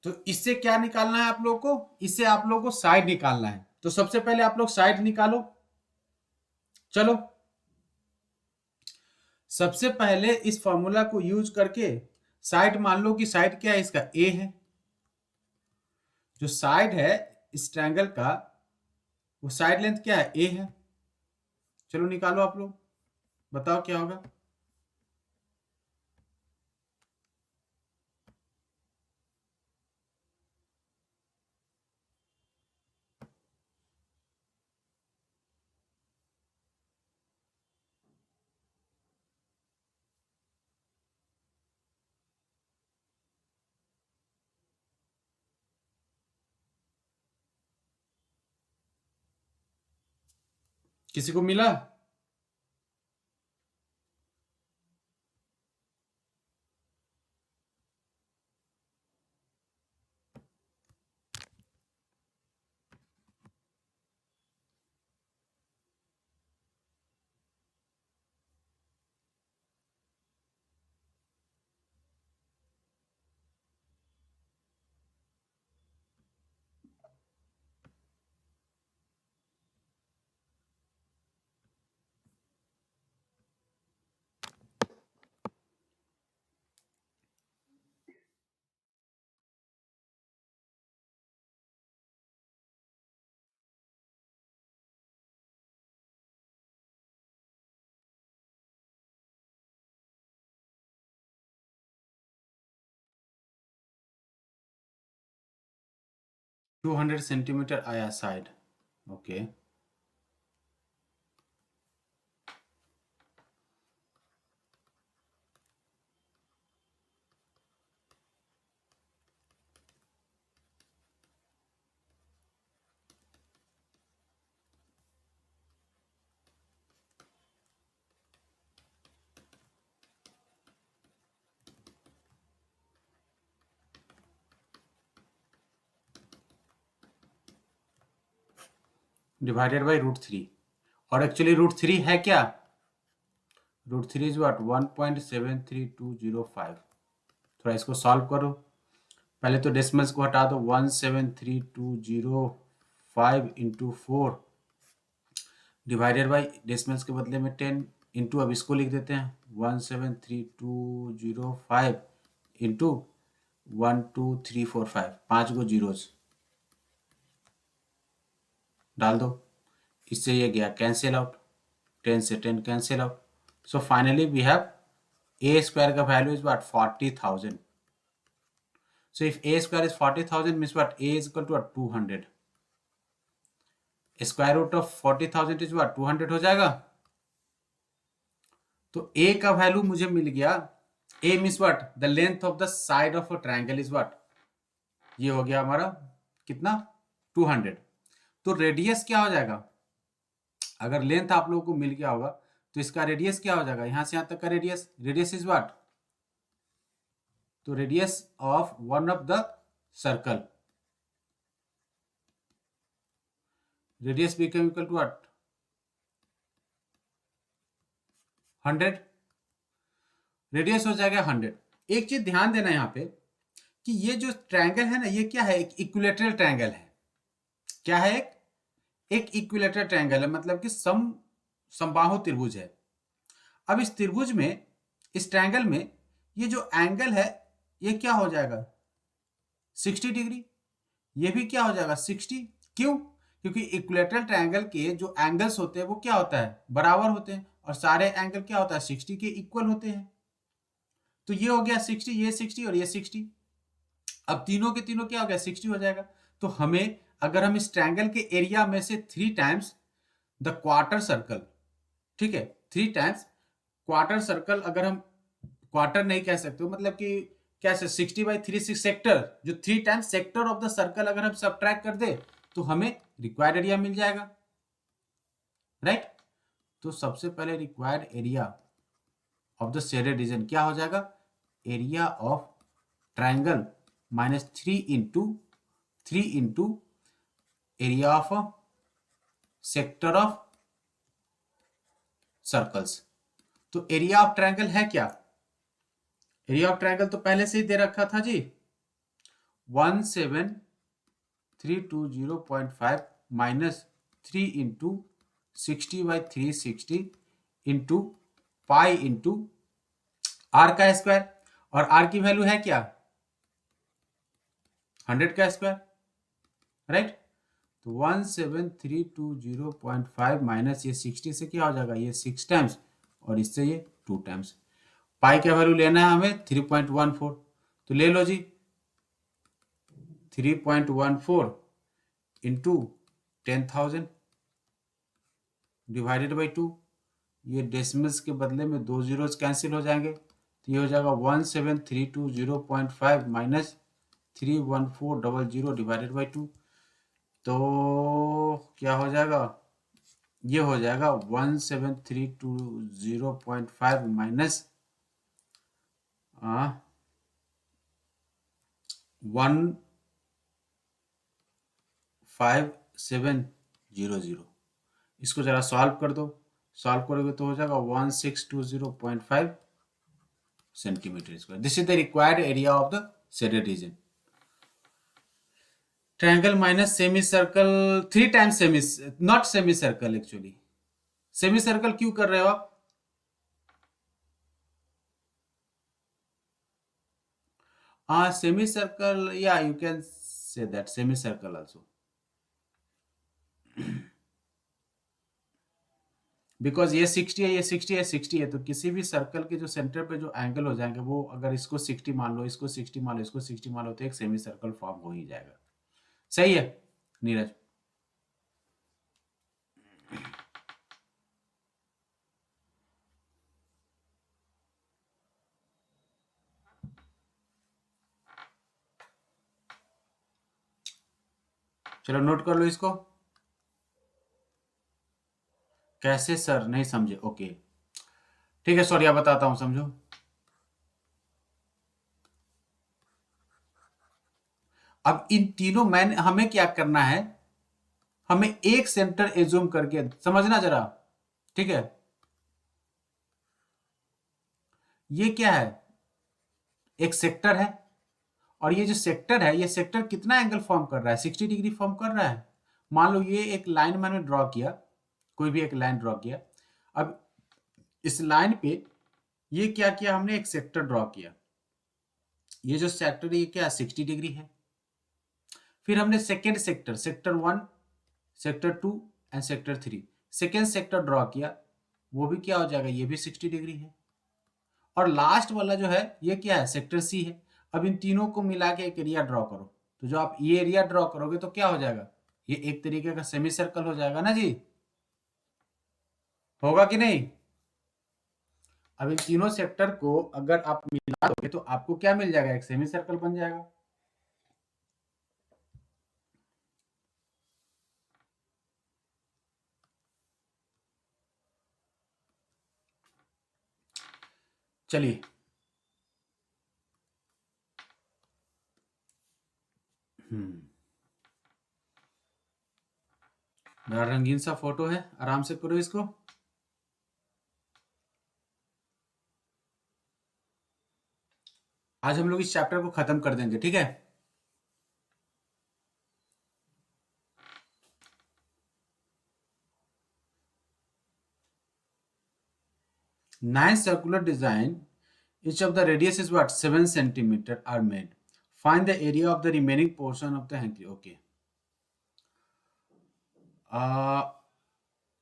तो इससे क्या निकालना है आप लोग को, इससे आप लोग को साइड निकालना है, तो सबसे पहले आप लोग साइड निकालो। चलो सबसे पहले इस फॉर्मूला को यूज करके साइड मान लो कि साइड क्या है इसका, ए है, जो साइड है इस ट्रायंगल का वो साइड लेंथ क्या है, ए है। चलो निकालो आप लोग, बताओ क्या होगा। किसी को मिला? 200 सेंटीमीटर आया साइड, ओके। डिवाइडेड बाई √3, और एक्चुअली √3 है क्या? √3 इज व्हाट? 1.73205। थोड़ा इसको सॉल्व करो। पहले तो डेसिमल्स को हटा दो। 1.73205 इंटू 4 डिवाइडेड बाई डेसिमल्स के बदले में 10 इंटू, अब इसको लिख देते हैं 1.73205 इंटू 12345, 5 गो जीरोज डाल दो। इससे ये गया कैंसिल आउट, 10 से 10 cancel out. So finally we have a square का value is what? 40,000। So if a square is 40,000 means what? A is equal to what? 200. Square root of 40,000 is what? 200 हो जाएगा। तो a का वैल्यू मुझे मिल गया। a means what? The length of the side of a triangle is what? ये हो गया हमारा कितना? 200। तो रेडियस क्या हो जाएगा? अगर लेंथ आप लोगों को मिल गया होगा तो इसका रेडियस क्या हो जाएगा? यहां से यहां तक का रेडियस, रेडियस इज व्हाट? तो radius of one of the circle, radius become equal to what? 100। Radius हो जाएगा 100। एक चीज ध्यान देना यहाँ पे कि ये जो ट्रायंगल है ना, ये क्या है? एक इक्विलेटरल ट्रायंगल है। क्या है? एक इक्विलेटरल ट्रायंगल है, मतलब कि समबाहु त्रिभुज है। अब इस त्रिभुज में, इस ट्रायंगल में ये जो एंगल है ये क्या हो जाएगा? 60 डिग्री। ये भी क्या हो जाएगा? 60। क्यों? क्योंकि इक्विलेटरल ट्रायंगल के जो एंगल्स होते हैं वो क्या होता है? बराबर होते हैं, और सारे एंगल क्या होता है? 60 के इक्वल होते हैं। तो ये हो गया 60, ये 60 और ये 60। अब तीनों के तीनों क्या हो गया? 60 हो जाएगा। तो हमें, अगर हम इस ट्रायंगल के एरिया में से 3 टाइम्स द क्वार्टर सर्कल, ठीक है, 3 टाइम्स क्वार्टर सर्कल, अगर हम क्वार्टर नहीं कह सकते, मतलब कि कैसे? 60/3 सेक्टर, जो 3 times sector of the circle अगर हम सब्ट्रैक्ट कर दे तो हमें रिक्वायर्ड एरिया मिल जाएगा, राइट? तो सबसे पहले required area of the shaded region क्या हो जाएगा? Area of triangle minus 3 into area of sector of circles. तो एरिया ऑफ ट्रायंगल है क्या? एरिया ऑफ ट्रायंगल तो पहले से ही दे रखा था जी, 17320.5 minus 3 into 60/360 into pi into R का स्क्वायर, और आर की वैल्यू है क्या? 100 का स्क्वायर, राइट? तो 17320.5 माइनस ये 60 से क्या हो जाएगा? ये 6 टाइम्स, और इससे ये 2 टाइम्स। पाई का वैल्यू लेना है हमें 3.14, तो ले लो जी 3.14 इंटू 10,000 डिवाइडेड बाई 2। ये डेसिमल्स के बदले में 2 जीरोस कैंसिल हो जाएंगे, तो ये हो जाएगा 17320.5 माइनस 31400 डिवाइडेड बाई 2। तो क्या हो जाएगा? ये हो जाएगा 17320.5 माइनस 15700। इसको जरा सॉल्व कर दो। सॉल्व करोगे तो हो जाएगा 1620.5 centimetre square. This is the required area of the shaded reason. Triangle minus semi circle 3 times semi, not semi circle actually. Semi circle क्यों कर रहे हो आप? सेमी सर्कल, या you can say that semi circle also, because ये 60 है, ये 60 है, 60 है, तो किसी भी सर्कल के जो सेंटर पे जो एंगल हो जाएंगे वो, अगर इसको 60 मान लो, इसको 60 मान लो, इसको 60 मान लो, तो एक सेमी सर्कल फॉर्म हो ही जाएगा। सही है नीरज? चलो नोट कर लो इसको। कैसे सर, नहीं समझे? ओके ठीक है, सॉरी, आप बताता हूं, समझो। अब इन तीनों मैंने, हमें क्या करना है, हमें एक सेंटर एज्यूम करके समझना जरा, ठीक है? ये क्या है? एक सेक्टर है, और ये जो सेक्टर है, ये सेक्टर कितना एंगल फॉर्म कर रहा है? 60 डिग्री फॉर्म कर रहा है। मान लो ये एक लाइन मैंने ड्रॉ किया, कोई भी एक लाइन ड्रॉ किया। अब इस लाइन पे ये क्या किया हमने, एक सेक्टर ड्रॉ किया। ये जो सेक्टर है ये क्या, 60 डिग्री है। फिर हमने second sector, sector 1, sector 2 and sector 3, second sector draw किया, वो भी क्या हो जाएगा, ये भी 60 डिग्री है। और लास्ट वाला जो है ये क्या है, सेक्टर सी है। अब इन तीनों को मिला के एक एरिया ड्रॉ करो, तो जो आप ये एरिया ड्रॉ करोगे तो क्या हो जाएगा, ये एक तरीके का सेमी सर्कल हो जाएगा ना जी, होगा कि नहीं? अब इन तीनों सेक्टर को अगर आप मिला दोगे तो आपको क्या मिल जाएगा, एक सेमी सर्कल बन जाएगा। चलिए, बड़ा रंगीन सा फोटो है, आराम से करो इसको। आज हम लोग इस चैप्टर को खत्म कर देंगे, ठीक है? Nine circular design, each of the radius is what, 7 centimeter are made. Find the area of the remaining portion of the hanky. Okay.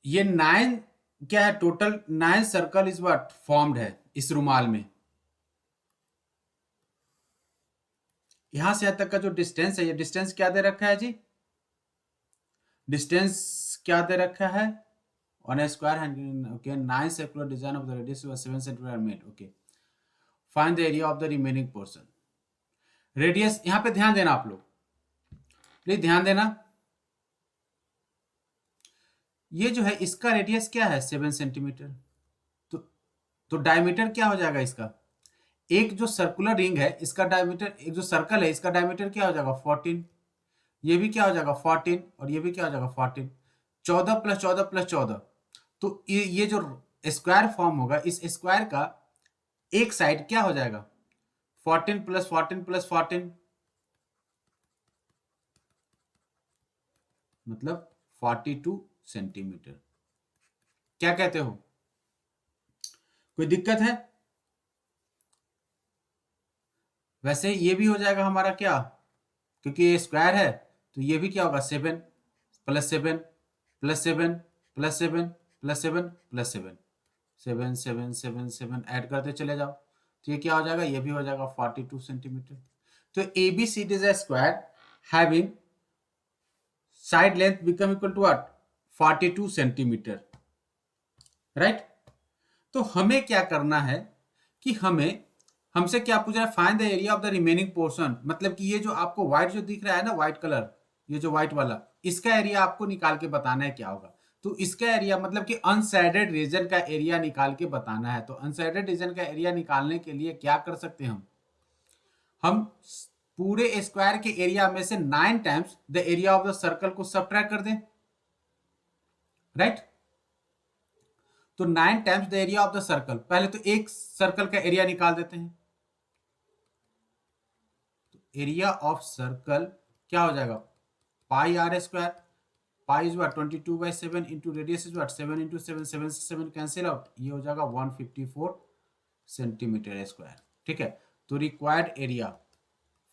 ये 9 क्या है, total 9 circle is what formed है इस रुमाल में। यहां से यहां तक का जो डिस्टेंस है, ये डिस्टेंस क्या दे रखा है जी, डिस्टेंस क्या दे रखा है, on A square hand. Okay, 9 circular design of the radius 7 centimetre made. Okay, find the area of the remaining portion. Radius, यहां पे ध्यान देना आप लोग, प्लीज ध्यान देना। ये जो है इसका रेडियस क्या है, 7 सेंटीमीटर। तो डायमीटर क्या हो जाएगा इसका, एक जो सर्कुलर रिंग है इसका डायमीटर, एक जो सर्कल है इसका डायमीटर क्या हो जाएगा, 14। ये भी क्या हो जाएगा 14, और ये भी क्या हो जाएगा 14। 14 प्लस 14 प्लस 14, तो ये जो स्क्वायर फॉर्म होगा, इस स्क्वायर का एक साइड क्या हो जाएगा, 14 प्लस 14 प्लस 14, मतलब 42 सेंटीमीटर। क्या कहते हो, कोई दिक्कत है? वैसे ये भी हो जाएगा हमारा क्या, क्योंकि ये स्क्वायर है, तो ये भी क्या होगा, 7 plus 7 plus 7 plus 7 plus 7 plus 7, 7 7 7 7 add करते चले जाओ, तो ये क्या हो जाएगा, ये भी हो जाएगा 42 सेंटीमीटर। तो A B C is a square having side length become equal to what, 42 centimetre, right? तो हमें क्या करना है कि हमें, हमसे क्या पूछ रहा है, find the area of the remaining portion. मतलब कि ये जो आपको व्हाइट जो दिख रहा है ना, व्हाइट कलर, ये जो व्हाइट वाला, इसका एरिया आपको निकाल के बताना है क्या होगा। तो इसका एरिया मतलब कि अनसाइडेड रीजन का एरिया निकाल के बताना है। तो अनसाइडेड रीजन का एरिया निकालने के लिए क्या कर सकते हैं हम पूरे स्क्वायर के एरिया में से 9 times the area of the circle को सब्ट्रैक्ट कर दें, राइट? तो 9 times the area of the circle, पहले तो एक सर्कल का एरिया निकाल देते हैं। तो एरिया ऑफ सर्कल क्या हो जाएगा, pi are square, pi is what 22/7 into radius is what 7 into 7, 7 से 7 कैंसिल आउट, ये हो जाएगा 154 सेंटीमीटर स्क्वायर, ठीक है? तो रिक्वायर्ड एरिया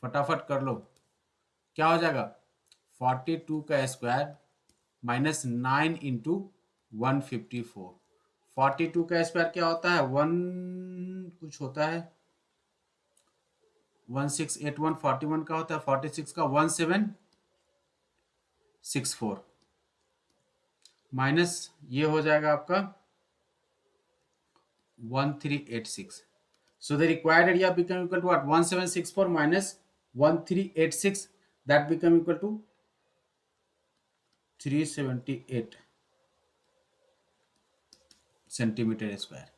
फटाफट कर लो, क्या हो जाएगा, 42 का स्क्वायर माइनस 9 इंटू 154। 42 का स्क्वायर क्या होता है, 1 कुछ होता है, 1681, 41 का होता है, 46 का 17 64 माइनस ये हो जाएगा आपका 1386. So the required area become equal to what? 1764 minus 1386. That become equal to 378 centimeter square.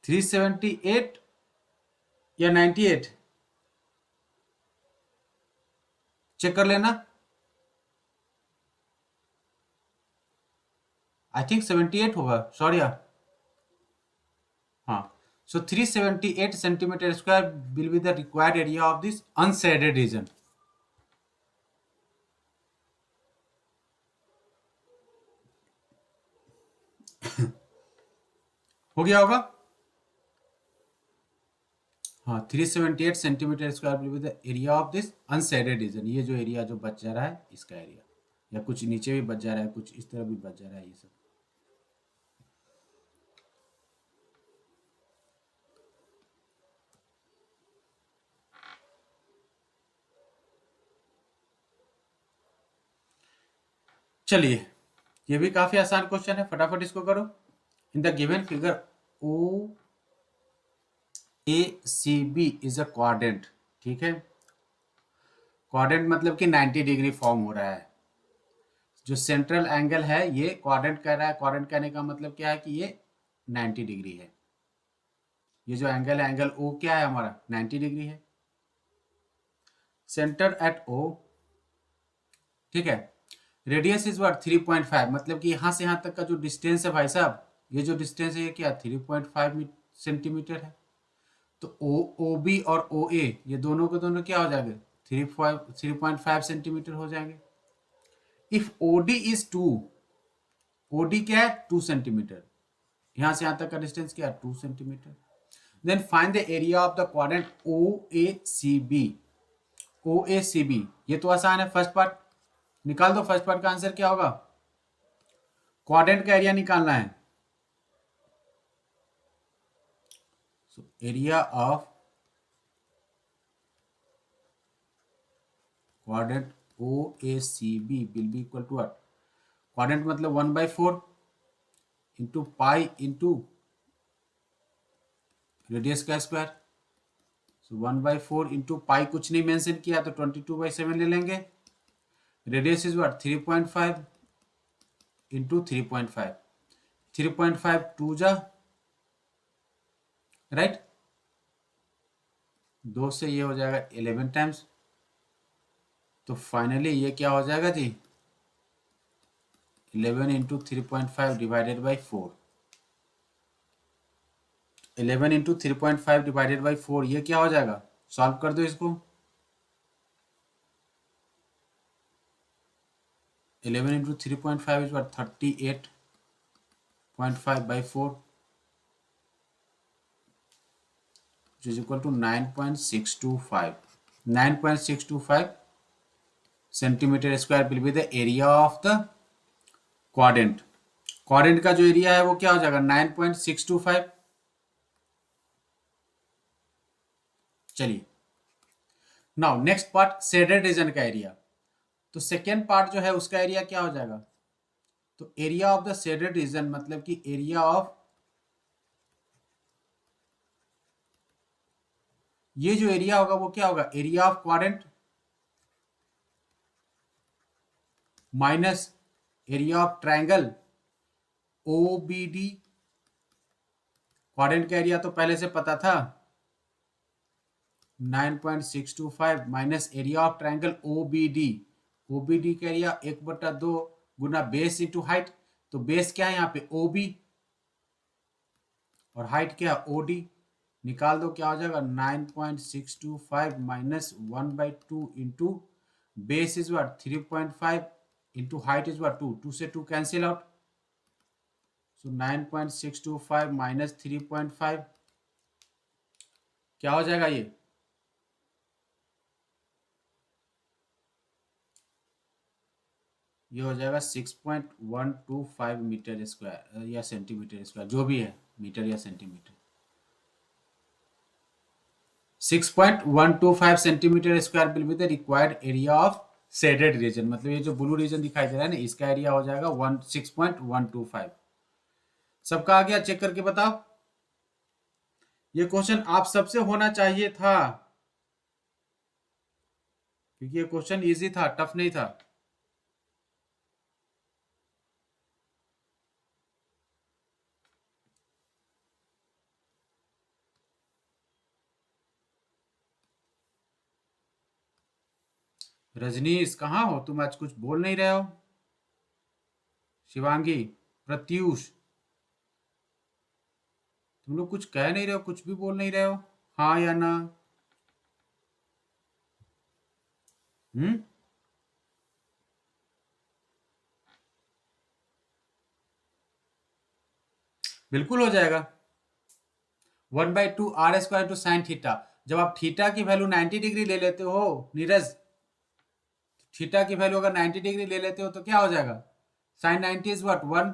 378 या 98 चेक कर लेना. आई थिंक 78 होगा. सॉरी यार. हाँ. So 378 centimeter square will be the required area of this unshaded region. हो गया होगा. हाँ. 378 centimetre square will be the area of this unshaded region. ये जो एरिया जो बच जा रहा है इसका एरिया, या कुछ नीचे भी बच जा रहा है, कुछ इस तरह भी बच जा रहा है, ये सब. चलिए, ये भी काफी आसान क्वेश्चन है, फटाफट इसको करो. In the given figure O A C B is a quadrant. ठीक है. क्वाड्रेंट मतलब कि 90 डिग्री फॉर्म हो रहा है. जो सेंट्रल एंगल है ये क्वाड्रेंट कह रहा है. क्वाड्रेंट कहने का मतलब क्या है कि ये 90 डिग्री है. ये जो एंगल है, एंगल ओ क्या है हमारा, 90 डिग्री है. सेंटर एट ओ. ठीक है. Radius is what 3.5. मतलब कि यहां से यहां तक का जो डिस्टेंस है भाई साहब, ये जो डिस्टेंस है ये क्या 3.5 सेंटीमीटर है. तो ओ बी और ओ ए ये दोनों के दोनों क्या हो जाएंगे, 3.5 सेंटीमीटर हो जाएंगे. इफ ओडी इज 2, ओडी क्या है 2 सेंटीमीटर. यहां से यहां तक का डिस्टेंस क्या है 2 centimetre. Then find the area of the quadrant O A C B. O A C B ये तो आसान है. फर्स्ट पार्ट निकाल दो. फर्स्ट पार्ट का आंसर क्या होगा, क्वाड्रेंट का एरिया निकालना है. So area of quadrant O A C B will be equal to what. Quadrant मतलब 1/4 इंटू पाई इंटू रेडियस का स्क्वायर. सो 1/4 इंटू पाई कुछ नहीं मेंशन किया तो 22/7 ले लेंगे. Radius is what 3.5 into 3.5. 3.5 2 जा राइट. 2 से ये हो जाएगा 11 टाइम्स. तो फाइनली ये क्या हो जाएगा जी, 11 into 3.5 divided by 4. 11 into 3.5 divided by 4 ये क्या हो जाएगा, सॉल्व कर दो इसको. 11 into 3.5 is what 38.5 by 4 which is equal to 9.625. 9.625 centimetre square will be the area of the quadrant. Quadrant का जो एरिया है वो क्या हो जाएगा 9.625. चलिए now next part shaded region का एरिया. तो सेकेंड पार्ट जो है उसका एरिया क्या हो जाएगा, तो area of the shaded reason मतलब कि एरिया ऑफ ये जो एरिया होगा वो क्या होगा, area of quadrant minus area of triangle O B D. Quadrant का एरिया तो पहले से पता था 9.625 minus area of triangle O B D. O B D का एरिया 1/2 गुना बेस इंटू हाइट. तो बेस क्या है यहाँ पे ओ बी और हाइट क्या है ओ डी. निकाल दो क्या हो जाएगा 9.625 minus 1/2 into base is what 3.5 into height is what 2. 2 से 2 कैंसिल आउट. सो 9.625 माइनस 3.5 क्या हो जाएगा, ये हो जाएगा 6.125 मीटर स्क्वायर या सेंटीमीटर स्क्वायर, जो भी है मीटर या centimetre. 6.125 centimetre square will be the required area of shaded reason, मतलब ये जो ब्लू रीजन दिखाई दे रहा है ना, इसका एरिया हो जाएगा 16.125। सबका आ गया? चेक करके बताओ। ये क्वेश्चन आप सबसे होना चाहिए था, क्योंकि ये क्वेश्चन इजी था, टफ नहीं था। रजनीश कहाँ हो तुम? आज कुछ बोल नहीं रहे हो। शिवांगी, प्रत्यूष, तुम लोग कुछ कह नहीं रहे हो, कुछ भी बोल नहीं रहे हो, हाँ या ना? हम्म। बिल्कुल हो जाएगा। 1/2 r² × sin थीटा। जब आप थीटा की वैल्यू 90 डिग्री ले लेते हो नीरज, थीटा की वैल्यू अगर 90 डिग्री ले लेते हो तो क्या हो जाएगा? sin 90 इज व्हाट 1,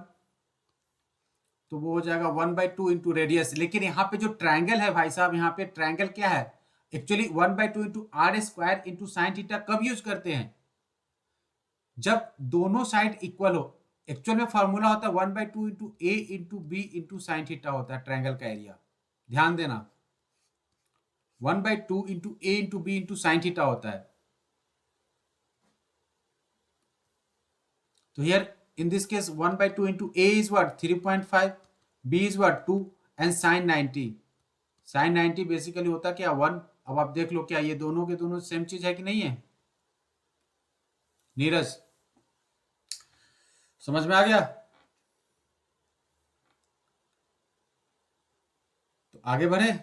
तो वो हो जाएगा 1/2 रेडियस। लेकिन यहाँ पे जो ट्रायंगल है भाई साहब, यहाँ पे ट्रायंगल क्या है एक्चुअली? 1/2 r² × sin थीटा कब यूज करते हैं? जब दोनों साइड इक्वल हो। एक्चुअल में फॉर्मूला होता है 1/2 × a × b × sin थीटा होता है ट्रायंगल का एरिया। ध्यान देना, 1/2 × a × b × sin थीटा होता है। तो here in this case 1/2 × a is what 3.5, b is what 2 and sin 90 basically होता क्या 1। अब आप देख लो क्या ये दोनों के दोनों सेम चीज है कि नहीं है? नीरज, समझ में आ गया? तो आगे बढ़े,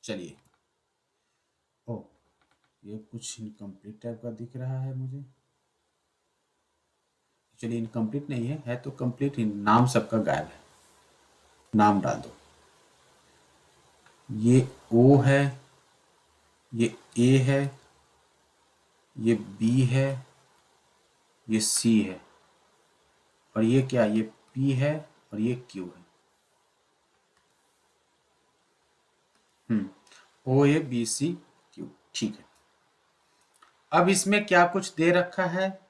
चलिए। ओ, ये कुछ इनकम्प्लीट टाइप का दिख रहा है मुझे। चलिए, इनकम्प्लीट नहीं है, है तो कंप्लीट ही। नाम सबका गायब है, नाम डाल दो। ये ओ है, ये ए है, ये बी है, ये सी है, और ये क्या? ये पी है, और ये क्यू है। O A B C Q, ठीक है। अब इसमें क्या कुछ दे रखा है?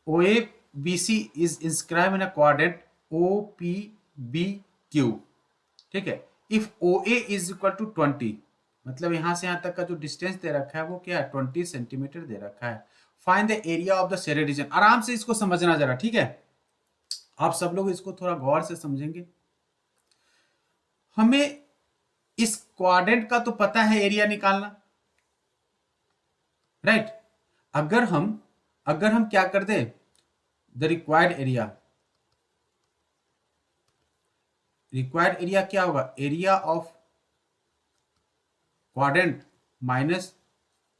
O A B C is inscribe in a quadrant O P B Q, ठीक है। If O A is equal to 20, मतलब यहां से यहां तक का जो डिस्टेंस दे रखा है वो क्या है? 20 सेंटीमीटर दे रखा है। Find the area of the shaded reason. आराम से इसको समझना जरा, ठीक है? आप सब लोग इसको थोड़ा गौर से समझेंगे। हमें इस क्वाड्रेंट का तो पता है एरिया निकालना, राइट? अगर हम क्या कर दे, द रिक्वायर्ड एरिया क्या होगा? Area of quadrant minus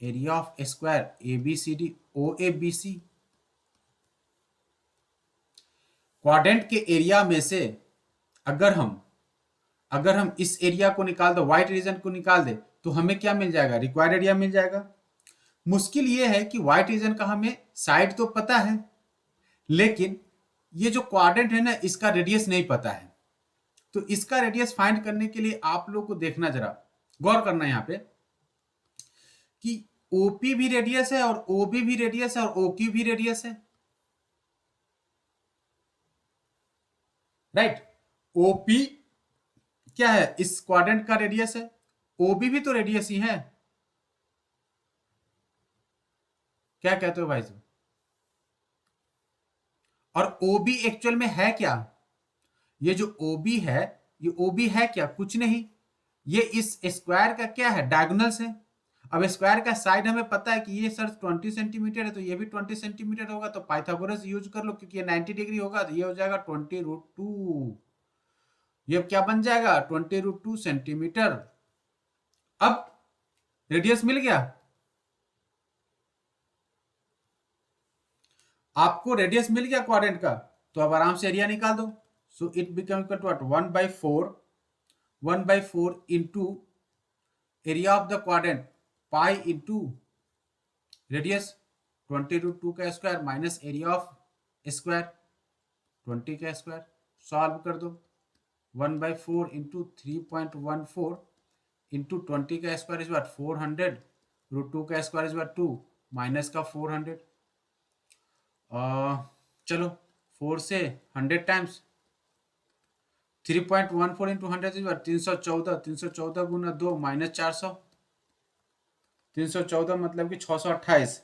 area of square A B C D O A B C. Quadrant के एरिया में से अगर हम इस एरिया को निकाल दो, व्हाइट रीजन को निकाल दे, तो हमें क्या मिल जाएगा? रिक्वायर्ड एरिया मिल जाएगा। मुश्किल ये है कि व्हाइट रीजन का हमें साइड तो पता है, लेकिन ये जो क्वाड्रेंट है ना, इसका रेडियस नहीं पता है। तो इसका रेडियस फाइंड करने के लिए आप लोग को देखना, जरा गौर करना यहां पे कि ओपी भी रेडियस है और ओबी भी रेडियस है और ओक्यू भी रेडियस है, राइट? ओपी क्या है? इस क्वाड्रेंट का रेडियस है। ओबी भी तो रेडियस ही है। क्या कहते हो भाई साहब? और ओबी एक्चुअल में है क्या? ये जो ओबी है, ये ओबी है क्या? कुछ नहीं। ये इस स्क्वायर का क्या है? डायगोनल्स है। अब स्क्वायर का साइड हमें पता है कि ये सर 20 सेंटीमीटर है, तो ये भी 20 सेंटीमीटर होगा। तो पाइथागोरस यूज कर लो, क्योंकि ये 90 डिग्री होगा, तो ये हो जाएगा 20√2। ये क्या बन जाएगा? 20√2 सेंटीमीटर। अब रेडियस मिल गया आपको, रेडियस मिल गया क्वाड्रेंट का। तो अब आराम से एरिया निकाल दो। So it become equal to what? 1/4 into area of the quadrant pi into radius 20√2 का square minus area of square 20 का स्क्वायर। सॉल्व कर दो। 1/4 इंटू 3.14 इंटू 20 का स्क्वायर इज व्हाट? 400 √2 का स्क्वायर इज 2, माइनस का 400, चलो 4 से 100 times 3.14 into 100 is 314, 314 Guna 2 minus 400, 314 मतलब कि 628,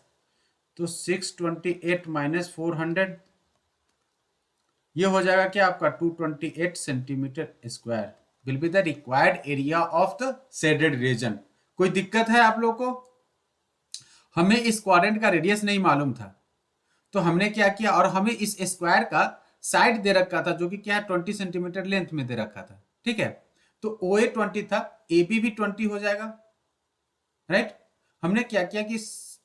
तो 628 माइनस 400, ये हो जाएगा क्या आपका 228 centimetre square will be the required area of the shaded region. कोई दिक्कत है आप लोग को? हमें इस क्वाड्रेंट का रेडियस नहीं मालूम था, तो हमने क्या किया, और हमें इस स्क्वायर का साइड दे रखा था जो कि क्या है 20 सेंटीमीटर लेंथ में दे रखा था, ठीक है। तो ओ ए 20 था, ए बी भी 20 हो जाएगा, राइट। हमने क्या किया कि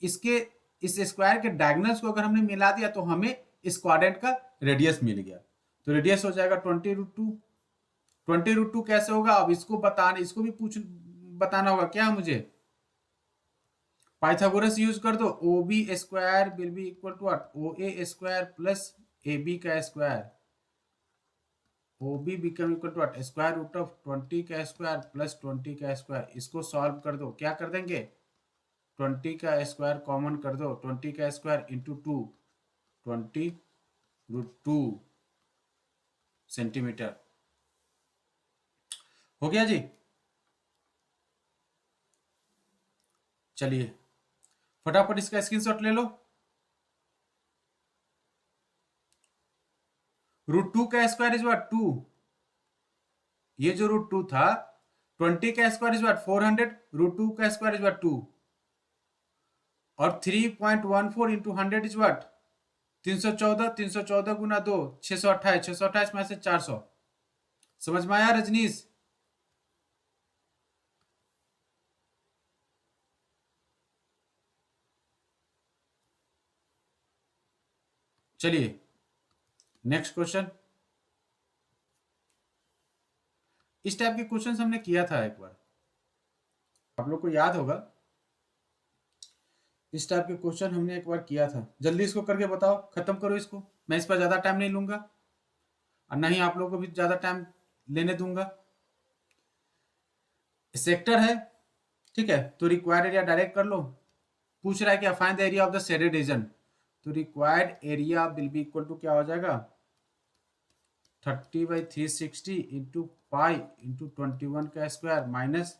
इसके इस स्क्वायर के डायगोनल्स को अगर हमने मिला दिया तो हमें इस क्वाड्रेंट का रेडियस मिल गया। तो रेडियस हो जाएगा 20√2। 20√2 कैसे होगा, अब इसको बताना, इसको भी बताना होगा क्या मुझे, पाइथागोरस यूज कर दो, O B square will be equal to O A square plus A B का square, O B become equal to square root of 20 का स्क्वायर प्लस 20 का स्क्वायर। इसको सॉल्व कर दो, क्या कर देंगे, 20 का स्क्वायर कॉमन कर दो, 20 का स्क्वायर इंटू 2, 20√2 सेंटीमीटर हो गया जी। चलिए फटाफट इसका स्क्रीनशॉट ले लो। √2 का स्क्वायर इज व्हाट 2, ये जो √2 था, 20 का स्क्वायर इज व्हाट 400, √2 का स्क्वायर इज व्हाट 2, और 3.14 इंटू 100 इज व्हाट 314, 314 गुना 2 628, 628 में से 400। समझ में आया रजनीश? चलिए नेक्स्ट क्वेश्चन। इस टाइप के क्वेश्चन हमने किया था एक बार, आप लोग को याद होगा, इस टाइप के क्वेश्चन हमने एक बार किया था। जल्दी इसको करके बताओ, खत्म करो इसको, मैं इस पर ज्यादा टाइम नहीं लूंगा और ना ही आप लोगों को भी ज्यादा टाइम लेने दूंगा। सेक्टर है, ठीक है, तो रिक्वायर्ड एरिया डायरेक्ट कर लो। पूछ रहा है क्या, find the area of the shaded region, तो required area will be equal to क्या हो जाएगा 30/360 इंटू पाई इंटू 21 का square minus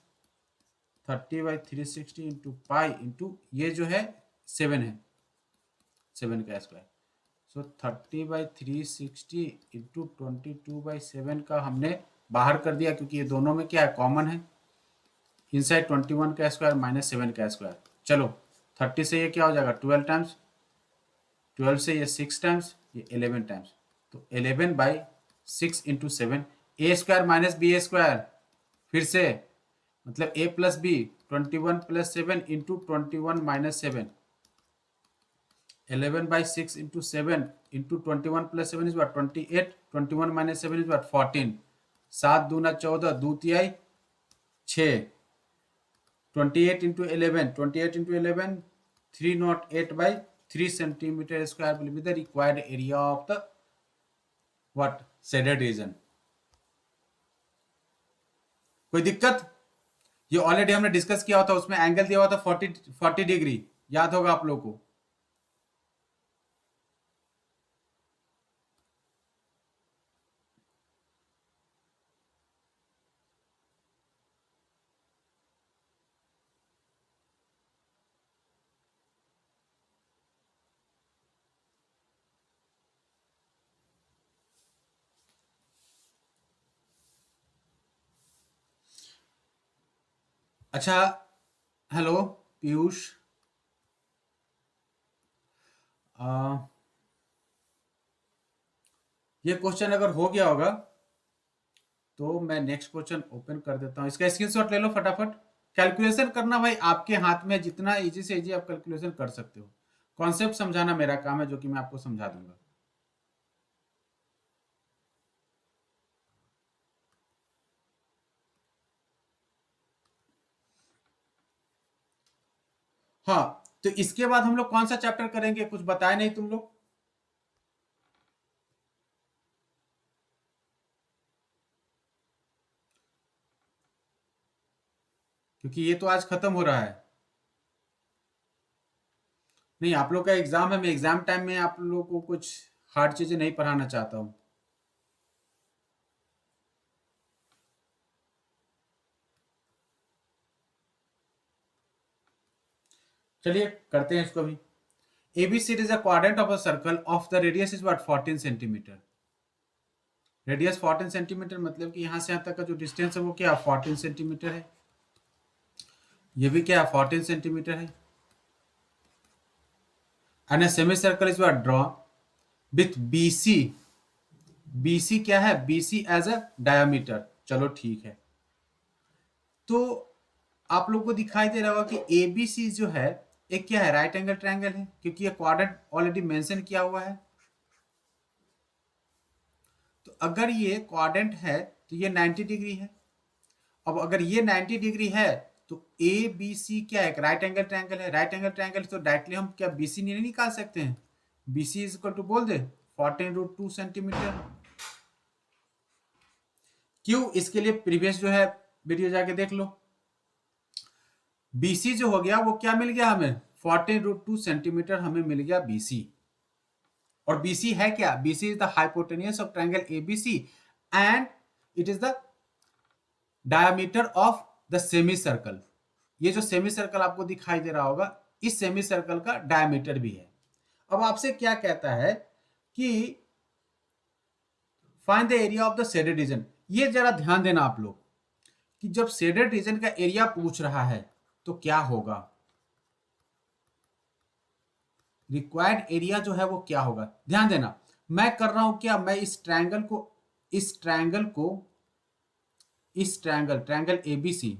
30/360 into pi into ये जो है 7 है, 7 का स्क्वायर। सो 30/360 इंटू 22/7 का हमने बाहर कर दिया क्योंकि ये दोनों में क्या है कॉमन है, इनसाइड 21 का स्क्वायर माइनस 7 का स्क्वायर। चलो 30 से ये क्या हो जाएगा 12 टाइम्स, 12 से ये 6 टाइम्स, ये 11 टाइम्स, तो 11/6 into 7, A square minus B square, फिर से मतलब a plus B 21 plus 7 into 21 minus 7, 11/6 into 7 into 21 plus 7 is what 28, 21 minus 7 is what 14, 7 दूना 14, दो तिहाई 6, 28 into 11, 28 into 11 308/3 centimetre square will be the required area of the what shaded region. कोई दिक्कत? ये ऑलरेडी हमने डिस्कस किया हुआ था, उसमें एंगल दिया हुआ था 40 डिग्री, याद होगा आप लोगों को। अच्छा, हेलो पीयूष, ये क्वेश्चन अगर हो गया होगा तो मैं नेक्स्ट क्वेश्चन ओपन कर देता हूं, इसका स्क्रीनशॉट ले लो फटाफट। कैलकुलेशन करना भाई आपके हाथ में, जितना इजी से इजी आप कैलकुलेशन कर सकते हो, कॉन्सेप्ट समझाना मेरा काम है जो कि मैं आपको समझा दूंगा। हाँ, तो इसके बाद हम लोग कौन सा चैप्टर करेंगे, कुछ बताए नहीं तुम लोग। क्योंकि ये तो आज खत्म हो रहा है। नहीं, आप लोग का एग्जाम है, मैं एग्जाम टाइम में आप लोग को कुछ हार्ड चीजें नहीं पढ़ाना चाहता हूँ। चलिए करते हैं इसको भी। ABC is a quadrant of a circle of the radius is what 14 centimetre. Radius 14 centimetre मतलब कि यहां से यहां तक का जो डिस्टेंस है वो क्या 14 सेंटीमीटर है। ये भी क्या 14 सेंटीमीटर है। And a semi circle is what draw with BC। BC क्या है, BC एज अ डायमीटर। चलो ठीक है, तो आप लोग को दिखाई दे रहा होगा कि ABC जो है एक क्या है, राइट एंगल ट्रायंगल है, क्योंकि ये क्वाड्रेंट ऑलरेडी मेंशन किया हुआ है। तो अगर ये क्वाड्रेंट है तो ये 90 डिग्री है। अब अगर ये 90 डिग्री है तो ABC क्या है, एक राइट एंगल ट्रायंगल है। राइट एंगल ट्रायंगल तो डायरेक्टली हम क्या BC नहीं निकाल सकते हैं। BC इज इक्वल टू बोल दे 14√2 सेंटीमीटर। क्यों, इसके लिए प्रीवियस जो है वीडियो जाके देख लो। BC जो हो गया वो क्या मिल गया हमें, 14√2 सेंटीमीटर हमें मिल गया BC। और BC है क्या, BC is the hypotenuse of triangle ABC and it is the diameter of the semi circle. ये जो सेमी सर्कल आपको दिखाई दे रहा होगा, इस सेमी सर्कल का डायमीटर भी है। अब आपसे क्या कहता है कि find the area of the shaded reason. ये जरा ध्यान देना आप लोग कि जब शेडेड रीजन का एरिया पूछ रहा है तो क्या होगा, रिक्वायर्ड एरिया जो है वो क्या होगा। ध्यान देना, मैं कर रहा हूं क्या, मैं इस triangle ABC,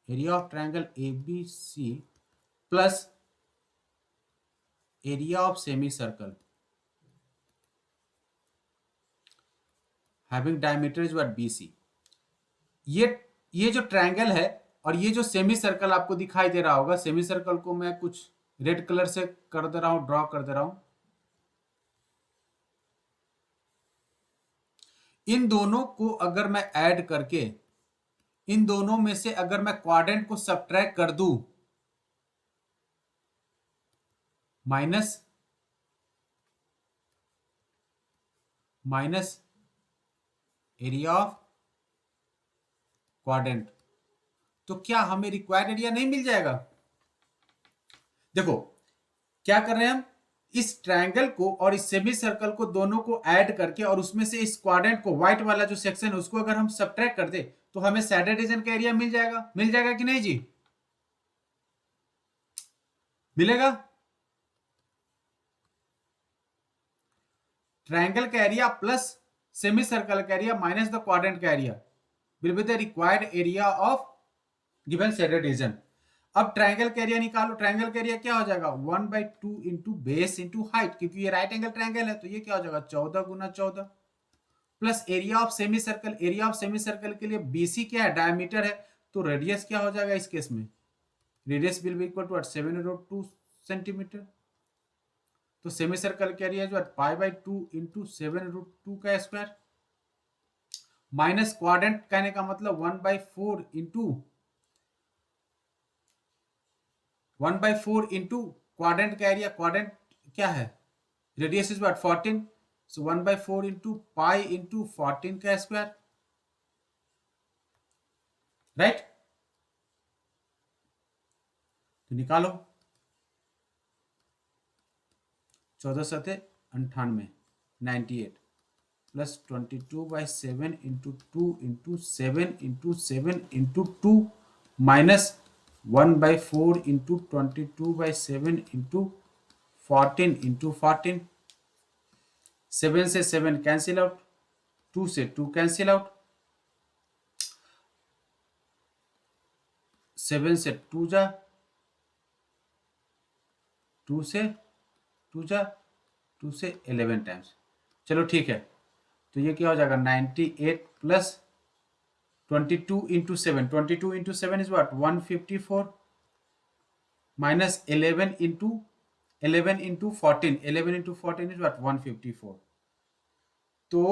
area of triangle ABC plus area of semi circle having diameter is what BC। ये जो ट्रायंगल है और ये जो सेमी सर्कल आपको दिखाई दे रहा होगा, सेमी सर्कल को मैं कुछ रेड कलर से कर दे रहा हूं, ड्रॉ कर दे रहा हूं। इन दोनों को अगर मैं ऐड करके, इन दोनों में से अगर मैं क्वाड्रेंट को सब्ट्रैक्ट कर दूं, माइनस एरिया ऑफ क्वाड्रेंट, तो क्या हमें रिक्वायर्ड एरिया नहीं मिल जाएगा। देखो क्या कर रहे हैं हम, इस ट्रायंगल को और इस सेमी सर्कल को दोनों को ऐड करके और उसमें से इस क्वाड्रेंट को, व्हाइट वाला जो सेक्शन है उसको अगर हम सब्ट्रैक्ट कर दे तो हमें शेडेड रीजन का एरिया मिल जाएगा कि नहीं जी, मिलेगा। ट्रायंगल का एरिया प्लस सेमी सर्कल का एरिया माइनस द क्वाड्रेंट का area will be the required area of given shaded region. अब ट्रायंगल का एरिया निकालो, ट्रायंगल का एरिया क्या हो जाएगा 1/2 इंटू बेस इंटू हाइट, क्योंकि ये राइट एंगल ट्रायंगल है तो ये क्या हो जाएगा 14 गुना 14 plus area of semi circle. Area of semi circle के लिए BC क्या है, डायमीटर है, तो रेडियस क्या हो जाएगा इस केस में, radius will be equal to 7√2 centimetre. तो सेमी सर्कल का एरिया जो है π/2 इंटू 7√2 का स्क्वायर माइनस क्वाड्रेंट कहने का मतलब 1/4 इंटू क्वाड्रेंट का एरिया, क्वाड्रेंट क्या है radius is what 14, so 1/4 into pi into 14 का स्क्वायर, राइट। तो निकालो 14×7 = 98 plus 22/7 into 2 into 7 into 7 into 2 minus 1/4 into 22/7 into 14 into 14। 7 से 7 कैंसिल आउट, 2 से 2 कैंसिल आउट, 7 से 2 जा, 2 से 2 जा, 2 से 11 टाइम्स। चलो ठीक है, तो ये क्या हो जाएगा 98 plus 22 into 7, 22 into 7 is what 154 minus 11 into 14, 11 into 14 is what 154। तो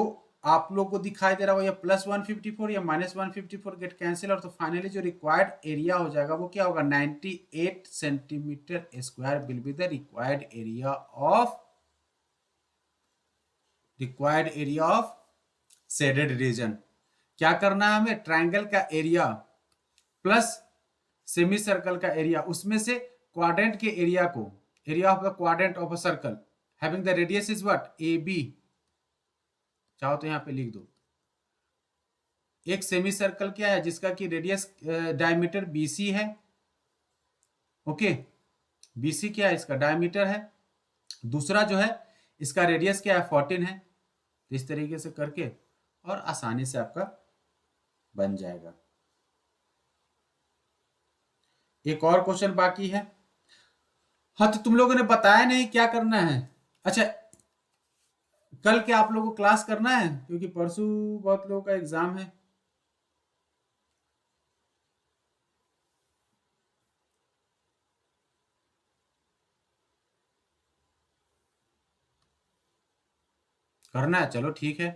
आप लोग को दिखाई दे रहा होगा ये +154 या -154 गेट कैंसिल, और तो फाइनली जो रिक्वायर्ड एरिया हो जाएगा वो क्या होगा, 98 centimetre square will be the required area of shaded region. क्या करना है हमें, ट्राइंगल का एरिया प्लस सेमी सर्कल का एरिया, उसमें से क्वाड्रेंट के एरिया को, area of the quadrant of a circle having the radius is what, A B, चाहो तो यहां पे लिख दो। एक सेमी सर्कल क्या है जिसका कि रेडियस डायमीटर बीसी है, ओके, बीसी क्या है, इसका डायमीटर है। दूसरा जो है इसका रेडियस क्या है, 14 है। तो इस तरीके से करके और आसानी से आपका बन जाएगा। एक और क्वेश्चन बाकी है। हाँ, तो तुम लोगों ने बताया नहीं क्या करना है। अच्छा, कल क्या आप लोगों को क्लास करना है, क्योंकि परसों बहुत लोगों का एग्जाम है। करना है, चलो ठीक है।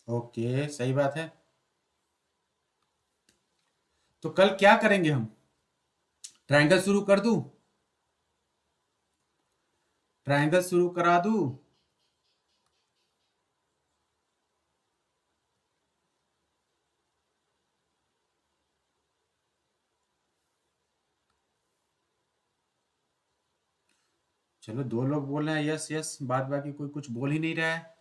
ओके, सही बात है। तो कल क्या करेंगे हम, ट्रायंगल शुरू कर दूं, ट्रायंगल शुरू करा दूं। चलो, 2 लोग बोल रहे हैं यस यस, बाद बाकी कोई कुछ बोल ही नहीं रहा है।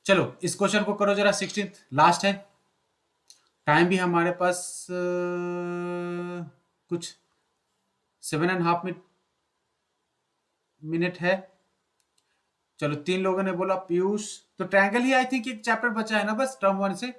चलो इस क्वेश्चन को करो जरा, 16th लास्ट है। टाइम भी हमारे पास कुछ 7.5 मिनट है। चलो, 3 लोगों ने बोला पीयूष, तो ट्रायंगल ही आई थिंक एक चैप्टर बचा है ना बस, टर्म 1 से।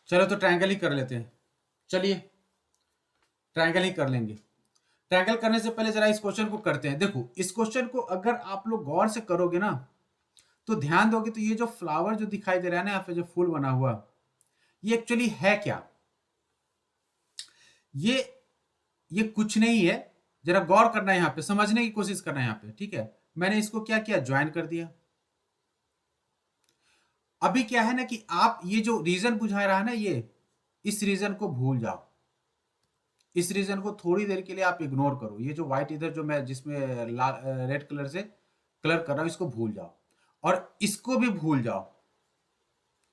चलो तो ट्रायंगल ही कर लेते हैं, चलिए ट्रायंगल ही कर लेंगे। ट्रायंगल करने से पहले जरा इस क्वेश्चन को करते हैं। देखो, इस क्वेश्चन को अगर आप लोग गौर से करोगे ना, तो ध्यान दोगे तो ये जो फ्लावर जो दिखाई दे रहा है ना यहाँ पे, जो फूल बना हुआ, ये एक्चुअली है क्या, ये ये कुछ नहीं है। जरा गौर करना है, यहाँ पे समझने की कोशिश करना है यहाँ पे, ठीक है। मैंने इसको क्या किया, ज्वाइन कर दिया। अभी क्या है ना कि आप ये जो रीजन बुझा रहा है ना, ये इस रीजन को भूल जाओ। इस रीजन को थोड़ी देर के लिए आप इग्नोर करो। ये जो व्हाइट इधर जो मैं जिसमें रेड कलर से कलर कर रहा हूं, इसको भूल जाओ, और इसको भी भूल जाओ,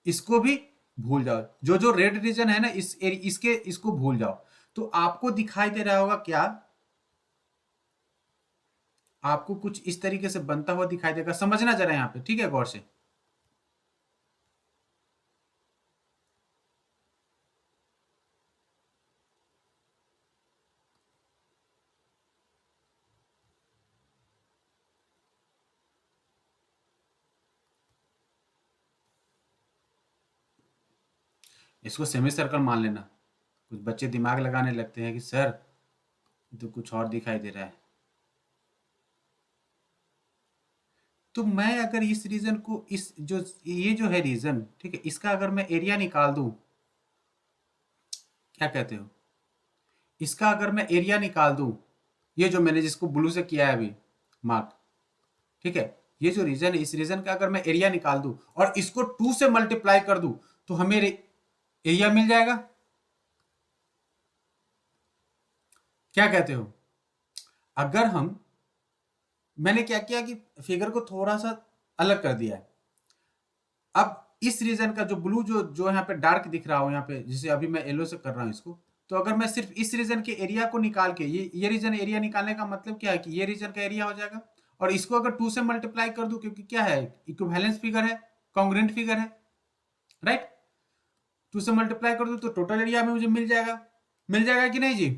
इसको भी भूल जाओ। जो जो रेड रीजन है ना, इसके इसको भूल जाओ। तो आपको दिखाई दे रहा होगा क्या, आपको कुछ इस तरीके से बनता हुआ दिखाई देगा। समझना जरा यहाँ पे, ठीक है, गौर से। इसको सेमी सर्कल मान लेना। कुछ बच्चे दिमाग लगाने लगते हैं कि सर तो कुछ और दिखाई दे रहा है। तो मैं अगर इस रीजन को, इस जो ये जो है रीजन, ठीक है, इसका अगर मैं एरिया निकाल दूं, क्या कहते हो, इसका अगर मैं एरिया निकाल दूं, ये जो मैंने जिसको ब्लू से किया है अभी मार्क, ठीक है, ये जो रीजन है, इस रीजन का अगर मैं एरिया निकाल दूं और इसको 2 से मल्टीप्लाई कर दूं, तो हमें एरिया मिल जाएगा। क्या कहते हो, अगर हम, मैंने क्या किया कि फिगर को थोड़ा सा अलग कर दिया है। अब इस रीजन का जो ब्लू जो जो यहाँ पे डार्क दिख रहा हो, यहाँ पे जिसे अभी मैं येलो से कर रहा हूं इसको, तो अगर मैं सिर्फ इस रीजन के एरिया को निकाल के, ये रीजन एरिया निकालने का मतलब क्या है कि ये रीजन का एरिया हो जाएगा, और इसको अगर 2 से मल्टीप्लाई कर दूं, क्योंकि क्या है, इक्विवेलेंस फिगर है, कॉन्ग्रुएंट फिगर है, राइट। 2 से मल्टीप्लाई कर दूं तो टोटल एरिया में मुझे मिल जाएगा कि नहीं जी।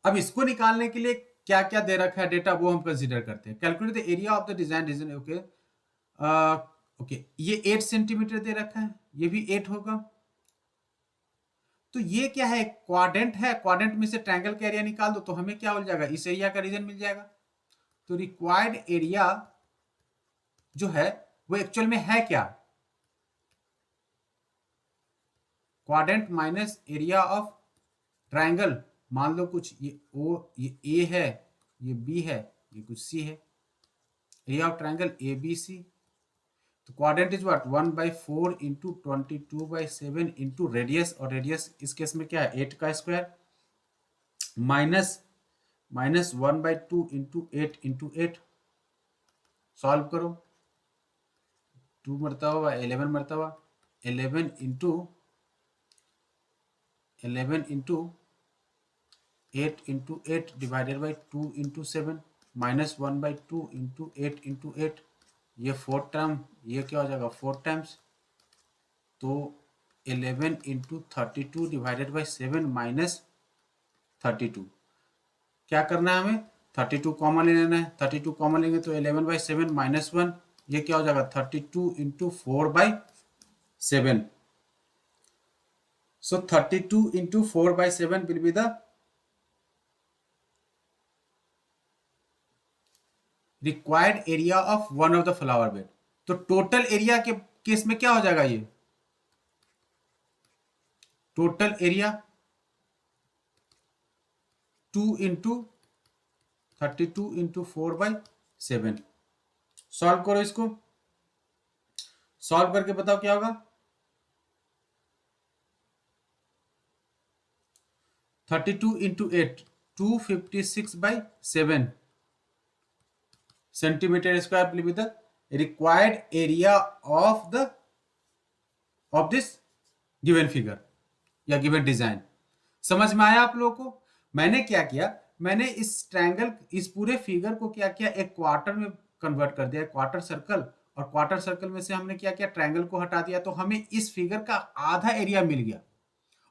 अब इसको निकालने के लिए क्या क्या दे रखा है डेटा, वो हम कंसीडर करते हैं। Calculate the area of the design region, okay, okay, ये 8 सेंटीमीटर दे रखा है, ये भी 8 होगा। तो ये क्या है, क्वाड्रेंट है, क्वाड्रेंट में से ट्रायंगल का एरिया निकाल दो तो हमें क्या हो जाएगा, इस एरिया का रीजन मिल जाएगा। तो रिक्वायर्ड एरिया जो है वो एक्चुअल में है क्या, quadrant minus area of triangle. मान लो कुछ ये ओ, ये ए है, ये बी है, ये कुछ सी है, area of triangle A B C. तो quadrant is what 1/4 into 22/7 into radius, और रेडियस इस केस में क्या है 8 का स्क्वायर, माइनस 1/2 इंटू 8। सॉल्व करो, 2 मरतबा 11 मरतबा 11 into 8 into 8 divided by 2 into 7 minus 1/2 into 8 into 8। ये 4 टर्म, ये क्या हो जाएगा 4 टाइम्स, तो 11 इंटू 32 डिवाइडेड बाई 7 माइनस 32। क्या करना है हमें, 32 कॉमन ले लेना है, 32 कॉमन लेंगे तो 11/7 माइनस 1, ये क्या हो जाएगा 32 into 4/7। So 32 into 4/7 will be the required area of one of the flower bed। तो टोटल एरिया के केस में क्या हो जाएगा, ये total area 2 into 32 into 4/7। Solve करो इसको, सॉल्व करके बताओ क्या होगा, 32 into 8 256/7 centimetre square will be the required area of this given figure या गिवन डिजाइन। समझ में आया आप लोगों को। मैंने क्या किया, मैंने इस ट्रायंगल, इस पूरे फिगर को क्या किया, एक क्वार्टर में कन्वर्ट कर दिया, क्वार्टर सर्कल, और क्वार्टर सर्कल में से हमने क्या किया, ट्रायंगल को हटा दिया, तो हमें इस फिगर का आधा एरिया मिल गया।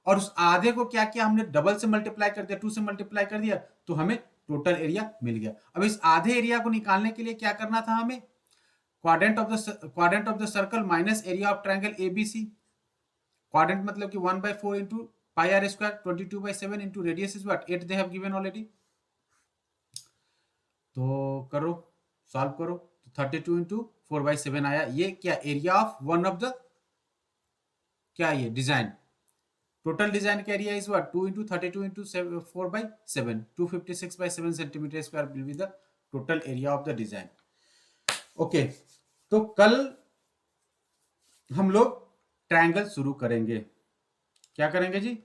और उस आधे को क्या किया हमने, डबल से मल्टीप्लाई कर दिया, 2 से मल्टीप्लाई कर दिया, तो हमें टोटल एरिया मिल गया। अब इस आधे एरिया को निकालने के लिए क्या करना था हमें, quadrant of the circle minus area of triangle ABC. Quadrant मतलब कि 1/4 into pi are square, 22/7 into radius is what 8 they have given already. तो करो, सॉल्व करो, तो 32 इंटू 4/7 आया। ये क्या area of one of the, क्या ये डिजाइन, टोटल डिजाइन का area is what 2 into 32 into 4/7, 256/7 centimetre square will be the total area of the design. Okay, तो कल हम लोग ट्रायंगल शुरू करेंगे। क्या करेंगे जी,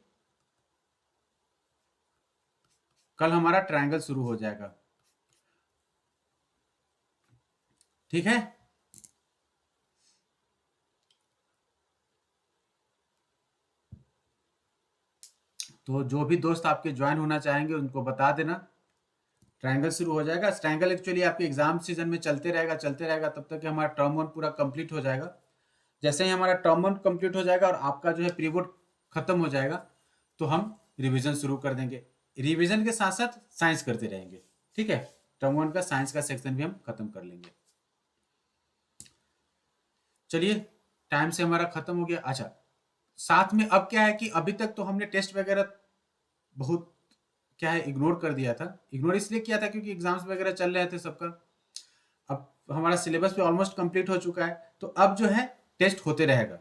कल हमारा ट्रायंगल शुरू हो जाएगा, ठीक है। तो जो भी दोस्त आपके ज्वाइन होना चाहेंगे उनको बता देना, ट्रायंगल शुरू हो जाएगा। ट्रायंगल एक्चुअली आपके एग्जाम सीजन में चलते रहेगा तब तक कि हमारा टर्म 1 पूरा कंप्लीट हो जाएगा। जैसे ही हमारा टर्म 1 कंप्लीट हो जाएगा और आपका जो है प्री बोर्ड खत्म हो जाएगा, तो हम रिवीजन शुरू कर देंगे। रिवीजन के साथ साथ साइंस करते रहेंगे, ठीक है। टर्म 1 का साइंस का सेक्शन भी हम खत्म कर लेंगे। चलिए, टाइम से हमारा खत्म हो गया। अच्छा, साथ में अब क्या है कि अभी तक तो हमने टेस्ट वगैरह बहुत क्या है इग्नोर कर दिया था। इग्नोर इसलिए किया था क्योंकि एग्जाम्स वगैरह चल रहे थे सबका। अब हमारा सिलेबस भी ऑलमोस्ट कंप्लीट हो चुका है, तो अब जो है टेस्ट होते रहेगा,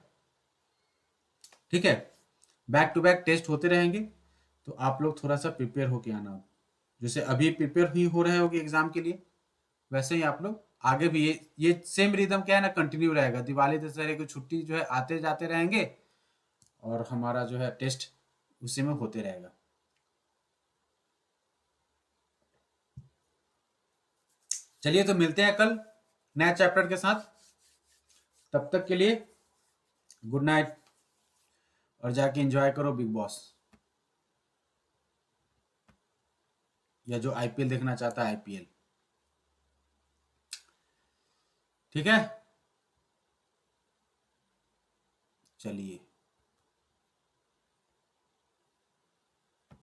ठीक है। बैक टू बैक टेस्ट होते रहेंगे, तो आप लोग थोड़ा सा प्रिपेयर होके आना। जैसे अभी प्रिपेयर ही हो रहे होगे एग्जाम के लिए, वैसे ही आप लोग आगे भी ये सेम रिदम क्या है ना कंटिन्यू रहेगा। दिवाली दशहरे की छुट्टी जो है आते जाते रहेंगे, और हमारा जो है टेस्ट उसी में होते रहेगा। चलिए, तो मिलते हैं कल नए चैप्टर के साथ। तब तक के लिए गुड नाइट, और जाके एंजॉय करो बिग बॉस, या जो आईपीएल देखना चाहता है आईपीएल, ठीक है। चलिए।